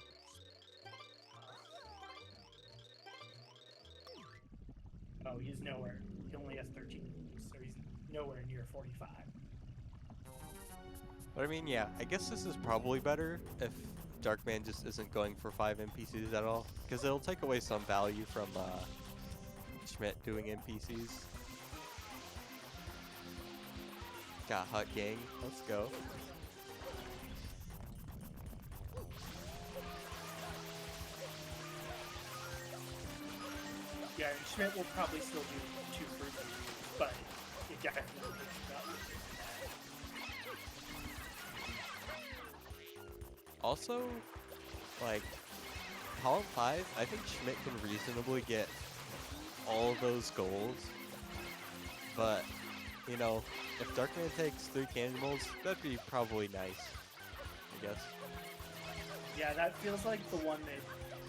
Speaker 2: Oh, he's nowhere. He only has 13, so he's nowhere near 45.
Speaker 1: But I mean, yeah, I guess this is probably better if Darkman just isn't going for 5 NPCs at all, because it'll take away some value from Schmidt doing NPCs. Got Hut Gang. Let's go.
Speaker 2: Yeah, and Schmidt will probably still do 2 fruit moves, but it definitely takes value.
Speaker 1: Also, like, column 5, I think Schmidt can reasonably get all of those goals, but, you know, if Darkman takes 3 cannonballs, that'd be probably nice, I guess.
Speaker 2: Yeah, that feels like the one that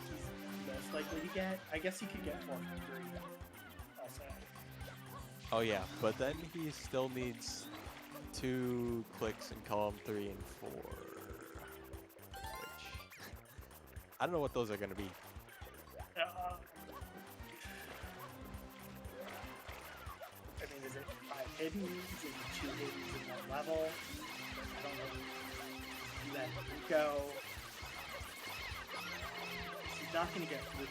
Speaker 2: he's most likely to get. I guess he could get 4 from 3 also.
Speaker 1: Oh yeah, but then he still needs 2 clicks in column 3 and 4. Which, I don't know what those are going to be.
Speaker 2: I mean, is it 5 hidden? Is it 2 hidden in 1 level? I don't know. Do that in Rico. He's not going to get blue.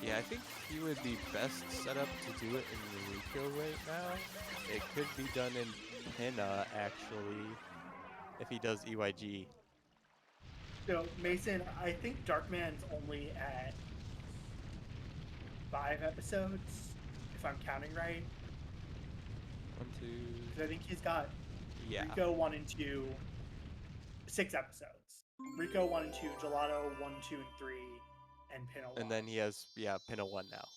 Speaker 1: Yeah, I think he would be best set up to do it in Rico right now. It could be done in Pinna, actually, if he does EYG.
Speaker 2: So, Mason, I think Darkman's only at 5 episodes, if I'm counting right.
Speaker 1: 1, 2...
Speaker 2: Because I think he's got Rico 1 and 2, 6 episodes. Rico 1 and 2, Gelato 1, 2, and 3, and Pinna 1.
Speaker 1: And then he has, Pinna 1 now.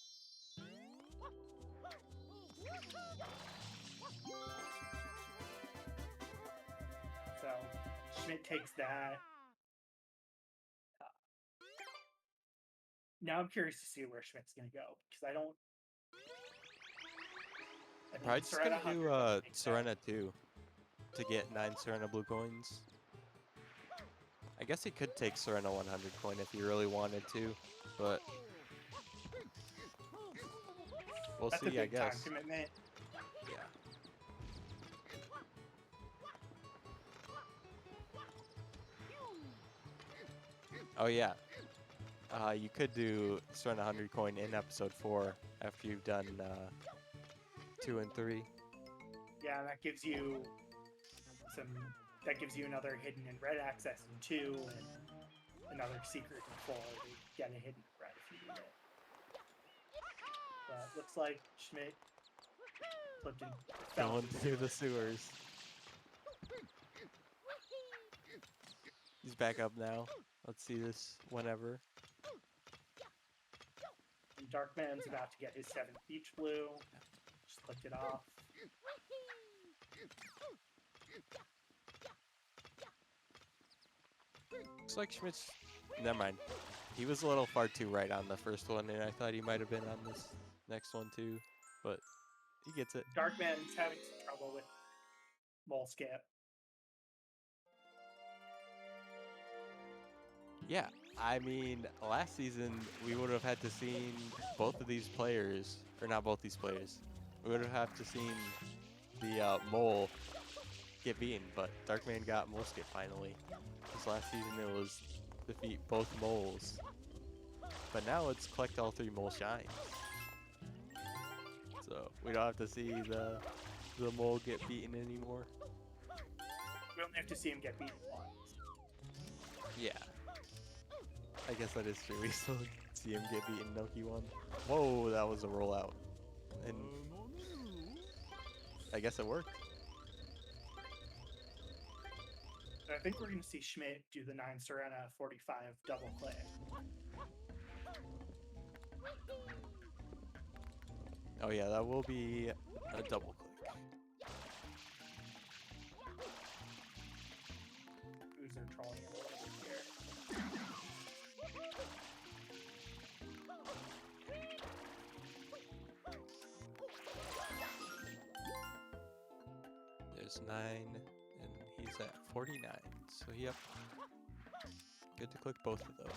Speaker 2: So, Schmidt takes that. Now I'm curious to see where Schmidt's going to go, because I don't...
Speaker 1: Probably just gonna do Serena 2 to get 9 Serena blue coins. I guess he could take Serena 100 coin if he really wanted to, but we'll
Speaker 2: That's
Speaker 1: see,
Speaker 2: a big
Speaker 1: I guess.
Speaker 2: time commitment.
Speaker 1: Yeah. Oh yeah. You could do Serena 100 coin in episode 4 after you've done 2 and 3.
Speaker 2: Yeah, that gives you another hidden and red access in 2, and another secret in 4 to get a hidden red if you need it. But looks like Schmidt Flipped and fell
Speaker 1: Going
Speaker 2: into
Speaker 1: through the
Speaker 2: sewer.
Speaker 1: sewers. He's back up now. Let's see this whenever.
Speaker 2: And Darkman's about to get his 7th beach blue. Just flicked it off.
Speaker 1: Looks like Schmidt's. Never mind. He was a little far too right on the first one, and I thought he might have been on this next one too, but he gets it.
Speaker 2: Darkman's having some trouble with mole skip.
Speaker 1: Yeah, I mean, last season we would have had to seen both of these players, or not both these players. We would have had to seen the mole get beaten, but Darkman got mole skip finally. Because last season it was defeat both moles, but now it's collect all 3 mole shines. So we don't have to see the mole get beaten anymore.
Speaker 2: We only have to see him get beaten once.
Speaker 1: Yeah. I guess that is true. We still see him get beaten. Noki won. Whoa, that was a rollout. And I guess it worked.
Speaker 2: I think we're going to see Schmidt do the 9 Serena 45 double click.
Speaker 1: Oh yeah, that will be a double click.
Speaker 2: Who's their trolling a little bit here?
Speaker 1: There's 9, and he's at 49. So yep, good to click both of those.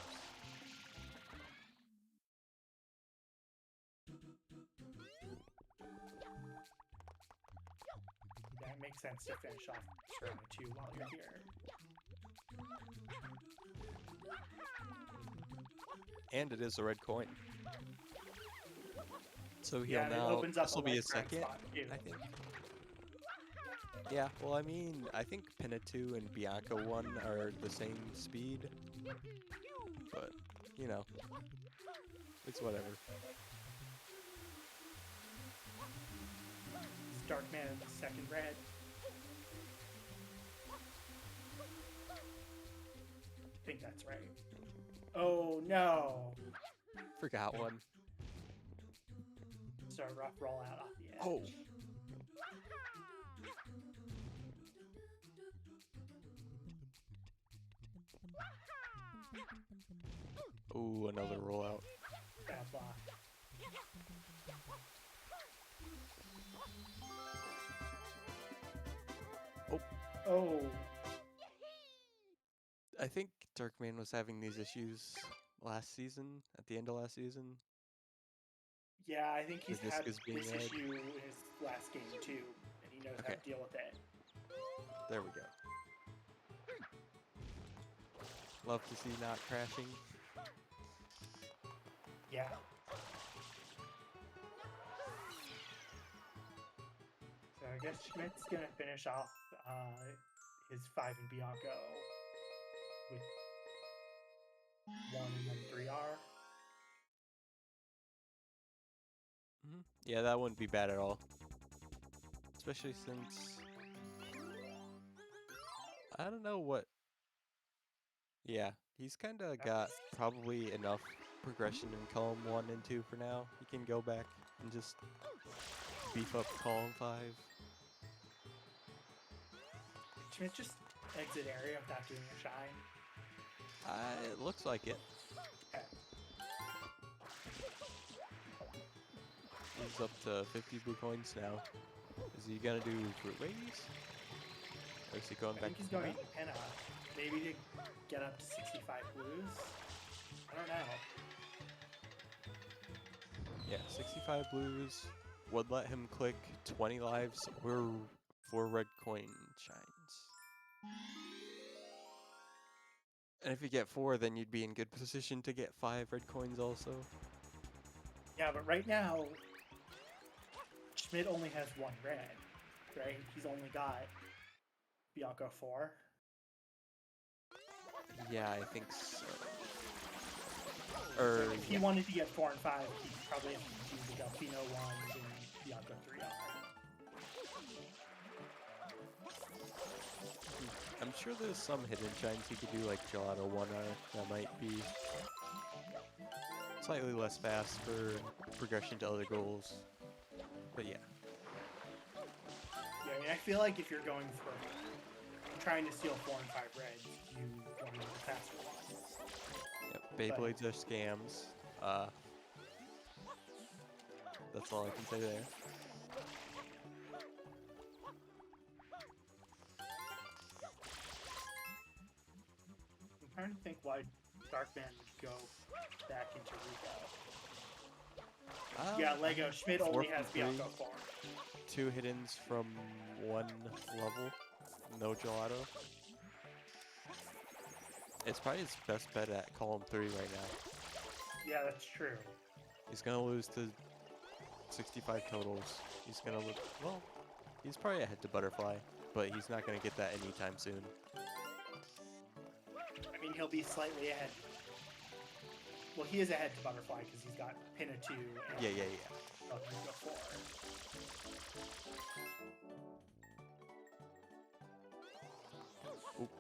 Speaker 2: Yeah, it makes sense to finish off Serena 2 while you're here.
Speaker 1: And it is a red coin. So he'll
Speaker 2: Yeah, and it
Speaker 1: now,
Speaker 2: opens up
Speaker 1: this
Speaker 2: a
Speaker 1: will be
Speaker 2: red
Speaker 1: his
Speaker 2: grind
Speaker 1: second,
Speaker 2: spot, too.
Speaker 1: I think. Yeah, well I mean, I think Pinatu and Bianca 1 are the same speed. But, you know, it's whatever.
Speaker 2: It's Darkman in the second red. I think that's right. Oh no!
Speaker 1: Forgot one.
Speaker 2: So a rough rollout off the edge.
Speaker 1: Oh. Ooh, another rollout.
Speaker 2: Bad block.
Speaker 1: Oh.
Speaker 2: Oh.
Speaker 1: I think Darkman was having these issues last season, at the end of last season.
Speaker 2: Yeah, I think he's
Speaker 1: The disc
Speaker 2: had
Speaker 1: is being
Speaker 2: this
Speaker 1: red.
Speaker 2: issue in his last game too, and he knows how
Speaker 1: Okay.
Speaker 2: to deal with it.
Speaker 1: There we go. Love to see not crashing.
Speaker 2: Yeah. So I guess Schmidt's gonna finish off his 5 in Bianco with 1 and then 3R.
Speaker 1: Yeah, that wouldn't be bad at all. Especially since I don't know what. Yeah, he's kind of got probably enough progression in column 1 and 2 for now. He can go back and just beef up column 5.
Speaker 2: Schmidt just exit area without doing a shine.
Speaker 1: It looks like it.
Speaker 2: Okay.
Speaker 1: He's up to 50 blue coins now. Is he gonna do fruit waves? Or is he going
Speaker 2: I
Speaker 1: back
Speaker 2: think he's
Speaker 1: to
Speaker 2: going
Speaker 1: Penna?
Speaker 2: Penna. Maybe to get up to 65 blues. I don't know.
Speaker 1: Yeah, 65 blues would let him click 20 lives or 4 red coin shines. And if you get 4, then you'd be in good position to get 5 red coins also.
Speaker 2: Yeah, but right now, Schmidt only has 1 red, right? He's only got Bianco 4.
Speaker 1: Yeah, I think so.
Speaker 2: So
Speaker 1: Or
Speaker 2: if he wanted to get 4 and 5, he'd probably have to do the Delfino ones and Bianca 3 are.
Speaker 1: I'm sure there's some hidden shines he could do, like Gelato 1R, that might be slightly less fast for progression to other goals. But yeah.
Speaker 2: Yeah, I mean, I feel like if you're going for trying to steal 4 and 5 reds, you want to do the faster ones.
Speaker 1: Yep, Beyblades are scams. That's all I can say there.
Speaker 2: I'm trying to think why Darkman would go back into Rico. Yeah, Lego. Schmidt only has Bianca form.
Speaker 1: 2 hiddens from 1 level. No Gelato. It's probably his best bet at column 3 right now.
Speaker 2: Yeah, that's true.
Speaker 1: He's gonna lose to 65 totals. He's gonna look, well, he's probably ahead to Butterfly, but he's not gonna get that anytime soon.
Speaker 2: I mean, he'll be slightly ahead. Well, he is ahead to Butterfly because he's got Pinna 2 and
Speaker 1: Yeah.
Speaker 2: Rico 4.
Speaker 1: Oop.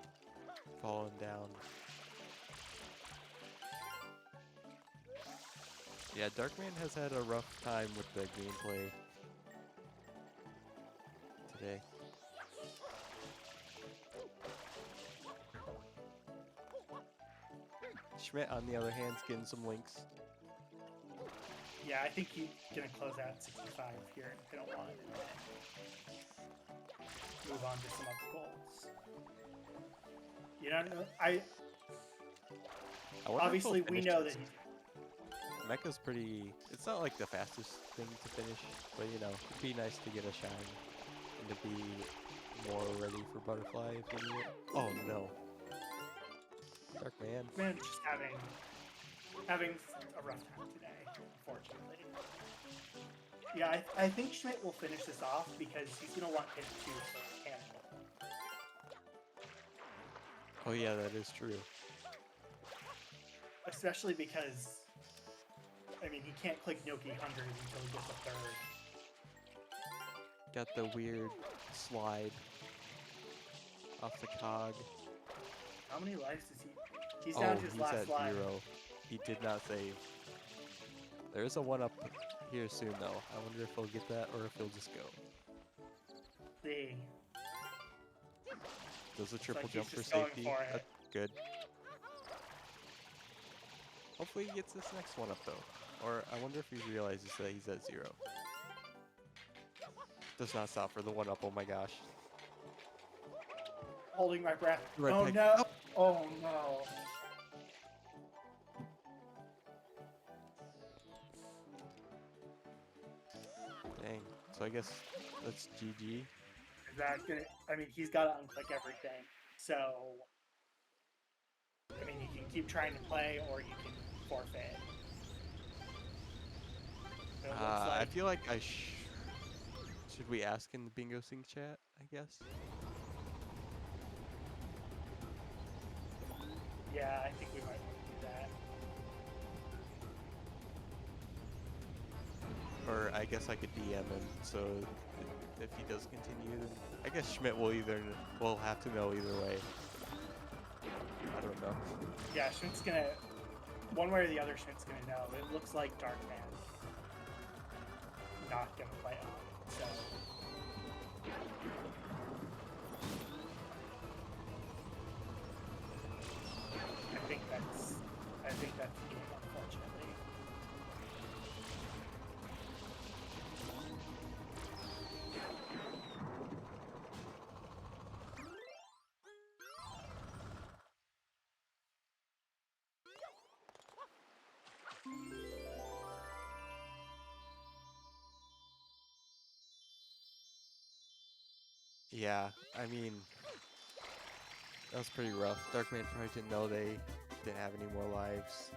Speaker 1: Falling down. Yeah, Darkman has had a rough time with the gameplay today. Schmidt, on the other hand, is getting some links.
Speaker 2: Yeah, I think he's gonna close out 65 here in Pinna 1 and then move on to some other goals. You know,
Speaker 1: I wonder if
Speaker 2: obviously
Speaker 1: he'll
Speaker 2: we
Speaker 1: finish
Speaker 2: know
Speaker 1: this.
Speaker 2: that he's.
Speaker 1: Mecha's pretty... It's not like the fastest thing to finish, but you know, it'd be nice to get a shine and to be more ready for Butterfly if you need it. Oh no. Darkman.
Speaker 2: Man, just having a rough time today, unfortunately. Yeah, I think Schmidt will finish this off because he's gonna want Pinna 2 for Cannibal.
Speaker 1: Oh yeah, that is true.
Speaker 2: Especially because, I mean, he can't click Noki 100 until he gets a 3rd.
Speaker 1: Got the weird slide off the cog.
Speaker 2: How many lives does he? He's down to his
Speaker 1: he's
Speaker 2: last
Speaker 1: at
Speaker 2: life.
Speaker 1: 0. He did not save. There is a 1-up here soon though. I wonder if he'll get that or if he'll just go.
Speaker 2: See.
Speaker 1: Does a triple
Speaker 2: like
Speaker 1: jump
Speaker 2: he's
Speaker 1: for
Speaker 2: just going
Speaker 1: safety?
Speaker 2: for it.
Speaker 1: That's good. Hopefully he gets this next 1-up though. Or I wonder if he realizes that he's at 0. Does not stop for the 1-up, oh my gosh.
Speaker 2: Holding my breath.
Speaker 1: Red
Speaker 2: Oh
Speaker 1: peg.
Speaker 2: no!
Speaker 1: Nope.
Speaker 2: Oh no!
Speaker 1: Dang. So I guess that's GG.
Speaker 2: Is that gonna? I mean, he's got to unclick everything. So, I mean, you can keep trying to play, or you can forfeit. So it looks
Speaker 1: I
Speaker 2: like,
Speaker 1: feel like should we ask in the Bingo Sync chat, I guess?
Speaker 2: yeah, I think we might want to do that.
Speaker 1: Or I guess I could DM him, so if he does continue, then I guess Schmidt will have to know either way. I don't know.
Speaker 2: Yeah, Schmidt's gonna, one way or the other, Schmidt's gonna know. It looks like Darkman not gonna play on, so. I think that's the game, unfortunately.
Speaker 1: Yeah, I mean, that was pretty rough. Darkman probably didn't know they didn't have any more lives.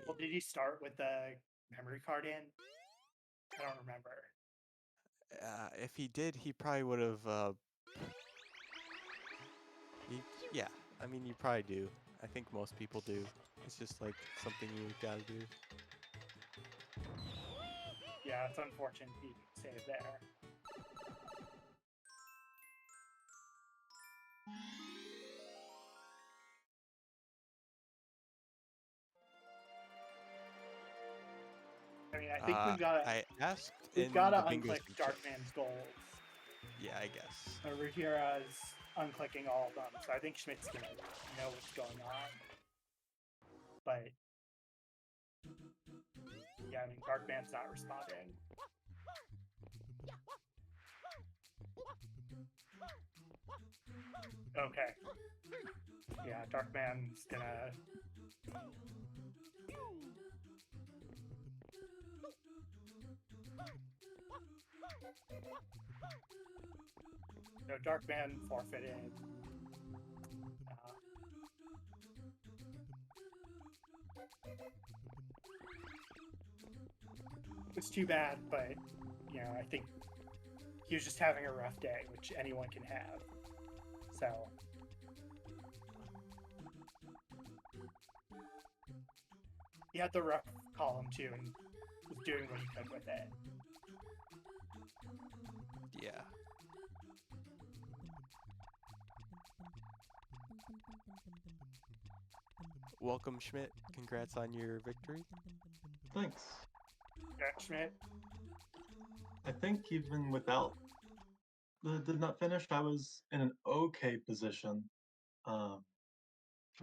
Speaker 2: Well, did he start with the memory card in? I don't remember.
Speaker 1: If he did, he probably would have. Yeah, I mean, you probably do. I think most people do. It's just like something you gotta do.
Speaker 2: Yeah, it's unfortunate he didn't save there. I mean, I think
Speaker 1: I asked
Speaker 2: we've
Speaker 1: in
Speaker 2: got to
Speaker 1: the bingo
Speaker 2: unclick
Speaker 1: section.
Speaker 2: Darkman's goals.
Speaker 1: Yeah, I guess.
Speaker 2: Rivera's unclicking all of them, so I think Schmidt's gonna know what's going on. But yeah, I mean, Darkman's not responding. Okay. Yeah, Darkman's gonna. No, Darkman forfeited. It's too bad, but you know, I think he was just having a rough day, which anyone can have. So he had the rough column too, and was doing what he could with it.
Speaker 1: Yeah. Welcome, Schmidt. Congrats on your victory.
Speaker 6: Thanks.
Speaker 2: Yeah, Schmidt.
Speaker 6: I think even without the did not finish, I was in an okay position. I'm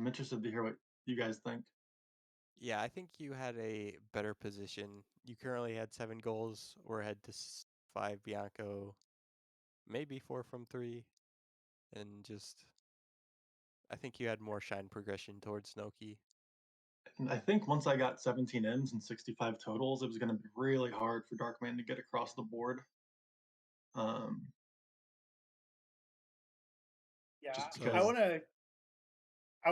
Speaker 6: interested to hear what you guys think.
Speaker 1: Yeah, I think you had a better position. You currently had 7 goals. We're ahead to 5 Bianco, maybe 4 from 3, and just I think you had more shine progression towards Noki.
Speaker 6: And I think once I got 17 M's and 65 totals, it was going to be really hard for Darkman to get across the board.
Speaker 2: Yeah,
Speaker 6: just
Speaker 2: I
Speaker 6: because.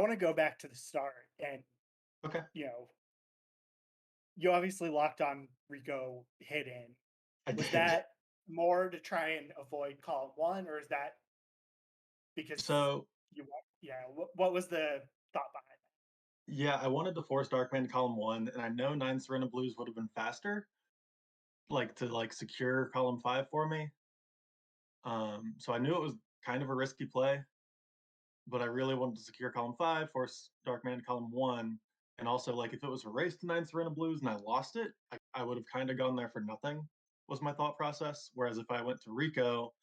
Speaker 2: want to go back to the start, and
Speaker 6: Okay.
Speaker 2: you know, you obviously locked on Rico hidden. Was
Speaker 6: did.
Speaker 2: that more to try and avoid column 1, or is that because
Speaker 6: So
Speaker 2: you want? Yeah, what was the thought behind that?
Speaker 6: yeah, I wanted to force Darkman to column 1, and I know 9 Serena Blues would have been faster, like to secure column 5 for me. So I knew it was kind of a risky play, but I really wanted to secure column 5, force Darkman to column 1, and also if it was a race to 9 Serena Blues and I lost it, I would have kind of gone there for nothing. Was my thought process. Whereas if I went to Rico,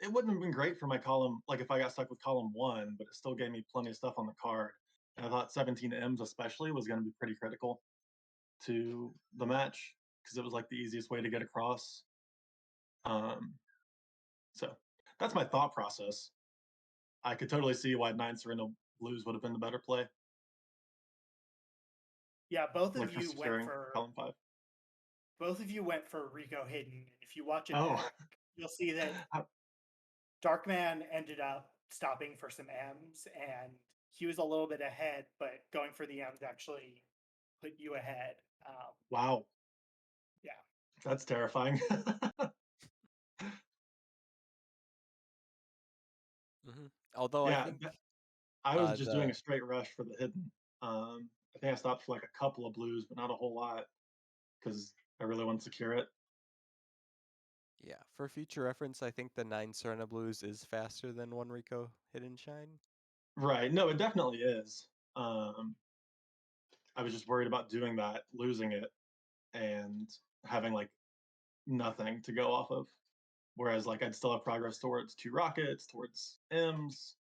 Speaker 6: it wouldn't have been great for my column. Like if I got stuck with column 1, but it still gave me plenty of stuff on the card. And I thought 17 M's especially was going to be pretty critical to the match because it was the easiest way to get across. So that's my thought process. I could totally see why 9 Serena Blues would have been the better play.
Speaker 2: Yeah, both of
Speaker 6: For
Speaker 2: you went
Speaker 6: securing
Speaker 2: for
Speaker 6: column 5.
Speaker 2: both of you went for Rico hidden. If you watch it
Speaker 6: Oh.
Speaker 2: back, you'll see that Darkman ended up stopping for some M's, and he was a little bit ahead, but going for the M's actually put you ahead.
Speaker 6: Wow.
Speaker 2: Yeah.
Speaker 6: That's terrifying.
Speaker 1: Although I
Speaker 6: Yeah,
Speaker 1: think
Speaker 6: I was just doing
Speaker 1: the
Speaker 6: a straight rush for the hidden. I think I stopped for a couple of blues, but not a whole lot because I really want to secure it.
Speaker 1: yeah, for future reference, I think the 9 Serena Blues is faster than 1 Rico Hidden Shine.
Speaker 6: Right. No, it definitely is. I was just worried about doing that, losing it, and having nothing to go off of. Whereas I'd still have progress towards 2 rockets, towards M's.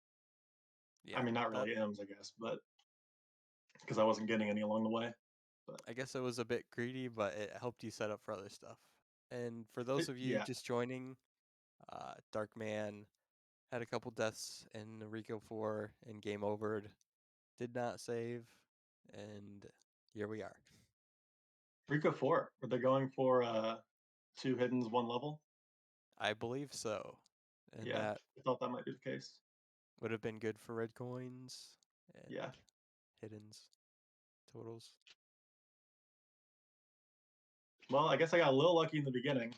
Speaker 1: Yeah,
Speaker 6: I mean, not really M's, I guess, but because I wasn't getting any along the way. But
Speaker 1: I guess it was a bit greedy, but it helped you set up for other stuff. And for those of you
Speaker 6: yeah.
Speaker 1: just joining, Darkman had a couple deaths in Rico 4 and game overed, did not save, and here we are.
Speaker 6: Rico 4, were they going for 2 hiddens, 1 level?
Speaker 1: I believe so. And
Speaker 6: Yeah,
Speaker 1: that
Speaker 6: I thought that might be the case.
Speaker 1: would have been good for red coins and
Speaker 6: Yeah.
Speaker 1: hiddens totals.
Speaker 6: Well, I guess I got a little lucky in the beginning.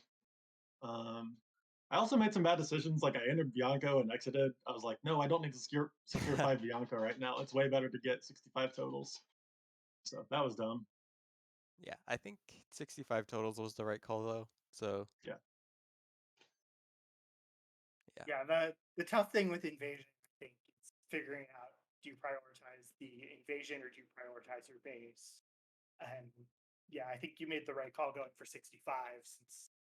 Speaker 6: I also made some bad decisions. I entered Bianco and exited. I was like, no, I don't need to secure 5 Bianco right now. It's way better to get 65 totals. So that was dumb.
Speaker 1: Yeah, I think 65 totals was the right call though. So
Speaker 6: Yeah.
Speaker 1: yeah.
Speaker 2: Yeah, the tough thing with invasion, I think, is figuring out, do you prioritize the invasion or do you prioritize your base? And yeah, I think you made the right call going for 65, since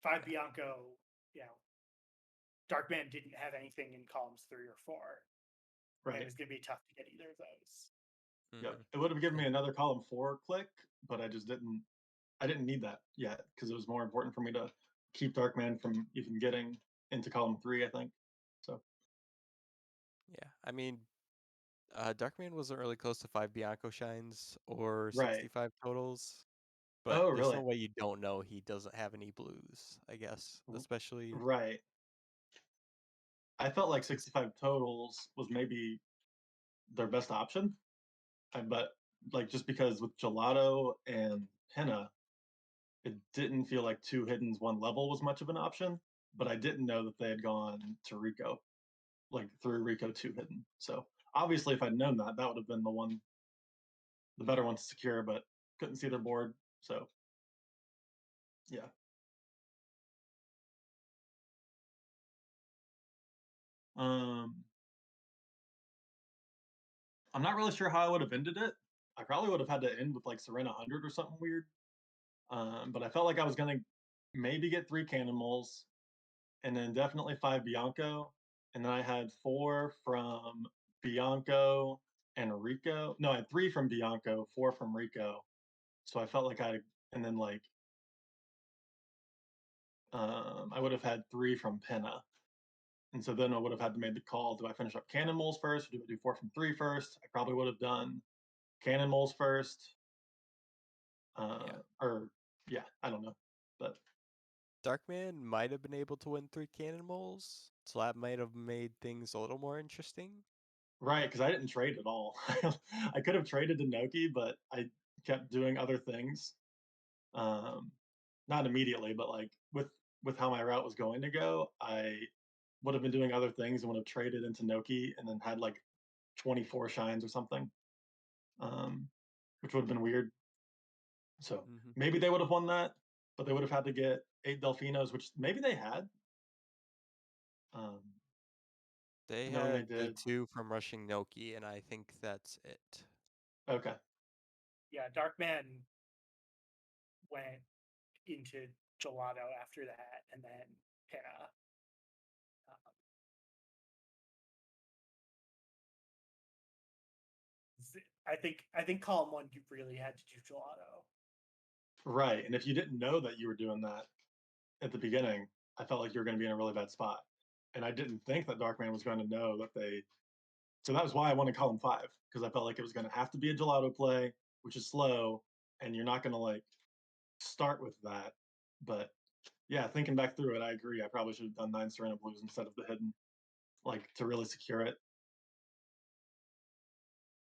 Speaker 2: 5
Speaker 1: Yeah.
Speaker 2: Bianco, you know, Darkman didn't have anything in columns 3 or 4. And it
Speaker 6: Right.
Speaker 2: was going to be tough to get either of those.
Speaker 6: Yep.
Speaker 1: Mhm.
Speaker 6: It would have given
Speaker 1: Yeah.
Speaker 6: me another column 4 click, but I just didn't. I didn't need that yet because it was more important for me to keep Darkman from even getting into column 3. I think. So
Speaker 1: Yeah. I mean, Darkman wasn't really close to 5 Bianco shines or
Speaker 6: right.
Speaker 1: 65 totals, but
Speaker 6: Oh,
Speaker 1: there's
Speaker 6: really?
Speaker 1: no way you don't know he doesn't have any blues, I guess.
Speaker 6: R-
Speaker 1: Especially,
Speaker 6: Right. I felt like 65 totals was maybe their best option, but like just because with Gelato and Henna, it didn't feel like 2 hiddens, 1 level was much of an option. But I didn't know that they had gone to Rico, like through Rico 2 hidden. So obviously, if I'd known that, that would have been the better one to secure. But couldn't see their board, so yeah. Um, I'm not really sure how I would have ended it. I probably would have had to end with like Serena 100 or something weird. But I felt like I was gonna maybe get 3 Cannonballs, and then definitely 5 Bianco, and then I had 4 from Bianco and Rico. No, I had 3 from Bianco, 4 from Rico. So I felt like and then like I would have had 3 from Penna, and so then I would have had to make the call: do I finish up Cannonballs first, or do I do 4 from 3 first? I probably would have done Cannonballs first,
Speaker 1: yeah.
Speaker 6: or yeah, I don't know, but
Speaker 1: Darkman might have been able to win 3 cannonballs, so that might have made things a little more interesting.
Speaker 6: right, because I didn't trade at all. I could have traded to Noki, but I kept doing other things. Um, Not immediately, but like with how my route was going to go, I would have been doing other things and would have traded into Noki and then had like 24 shines or something, um, which would have been weird. So
Speaker 1: Hmm.
Speaker 6: maybe they would have won that, but they would have had to get 8 Delfinos, which maybe they had, um,
Speaker 1: They
Speaker 6: knowing they
Speaker 1: had the
Speaker 6: did.
Speaker 1: 2 from rushing Noki, and I think that's it.
Speaker 6: Okay,
Speaker 2: Yeah, Darkman went into Gelato after that, and then Penna. Um, I think column 1 you really had to do Gelato.
Speaker 6: right. And if you didn't know that you were doing that at the beginning, I felt like you were going to be in a really bad spot. And I didn't think that Darkman was going to know that they. So that was why I wanted column 5, because I felt like it was going to have to be a gelato play, which is slow, and you're not going to like start with that. But yeah, thinking back through it, I agree. I probably should have done 9 Serena Blues instead of the hidden, like to really secure it.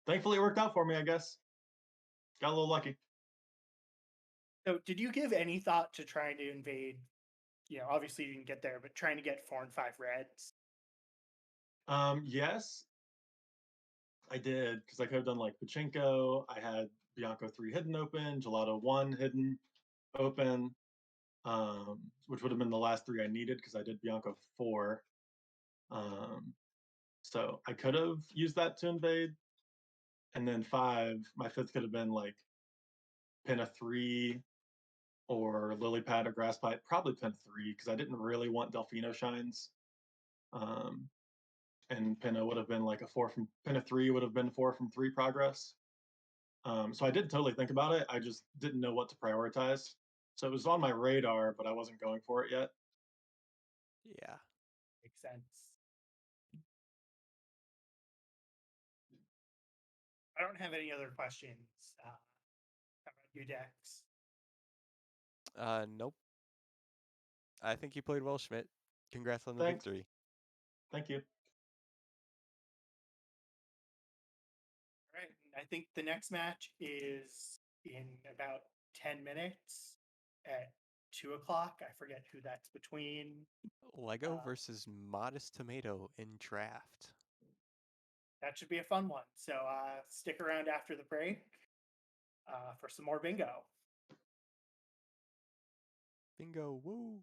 Speaker 6: Thankfully, it worked out for me, I guess. Got a little lucky.
Speaker 2: So, did you give any thought to trying to invade? Obviously you didn't get there, but trying to get 4 and 5 reds.
Speaker 6: Yes, I did, because I could have done like Pachinko. I had Bianco 3 hidden open, Gelato 1 hidden open, which would have been the last 3 I needed because I did Bianco 4. Um, so I could have used that to invade. And then 5, my fifth could have been like Pinna 3 or Lily Pad or Grass Pipe, probably Pinna 3 because I didn't really want Delfino Shines. Um, and Pinna would have been like a 4 from Pinna 3 would have been 4 from 3 progress. So I did totally think about it. I just didn't know what to prioritize. So it was on my radar, but I wasn't going for it yet.
Speaker 1: Yeah.
Speaker 2: Makes sense. I don't have any other questions. How about you, Dex?
Speaker 1: Nope. I think you played well, Schmidt. Congrats on the
Speaker 6: Thanks.
Speaker 1: victory.
Speaker 6: Thank you.
Speaker 2: All right. I think the next match is in about 10 minutes at 2 o'clock. I forget who that's between.
Speaker 1: Lego
Speaker 2: Uh,
Speaker 1: versus Modest Tomato in draft.
Speaker 2: that should be a fun one. So stick around after the break. for some more bingo.
Speaker 1: Bingo, woo!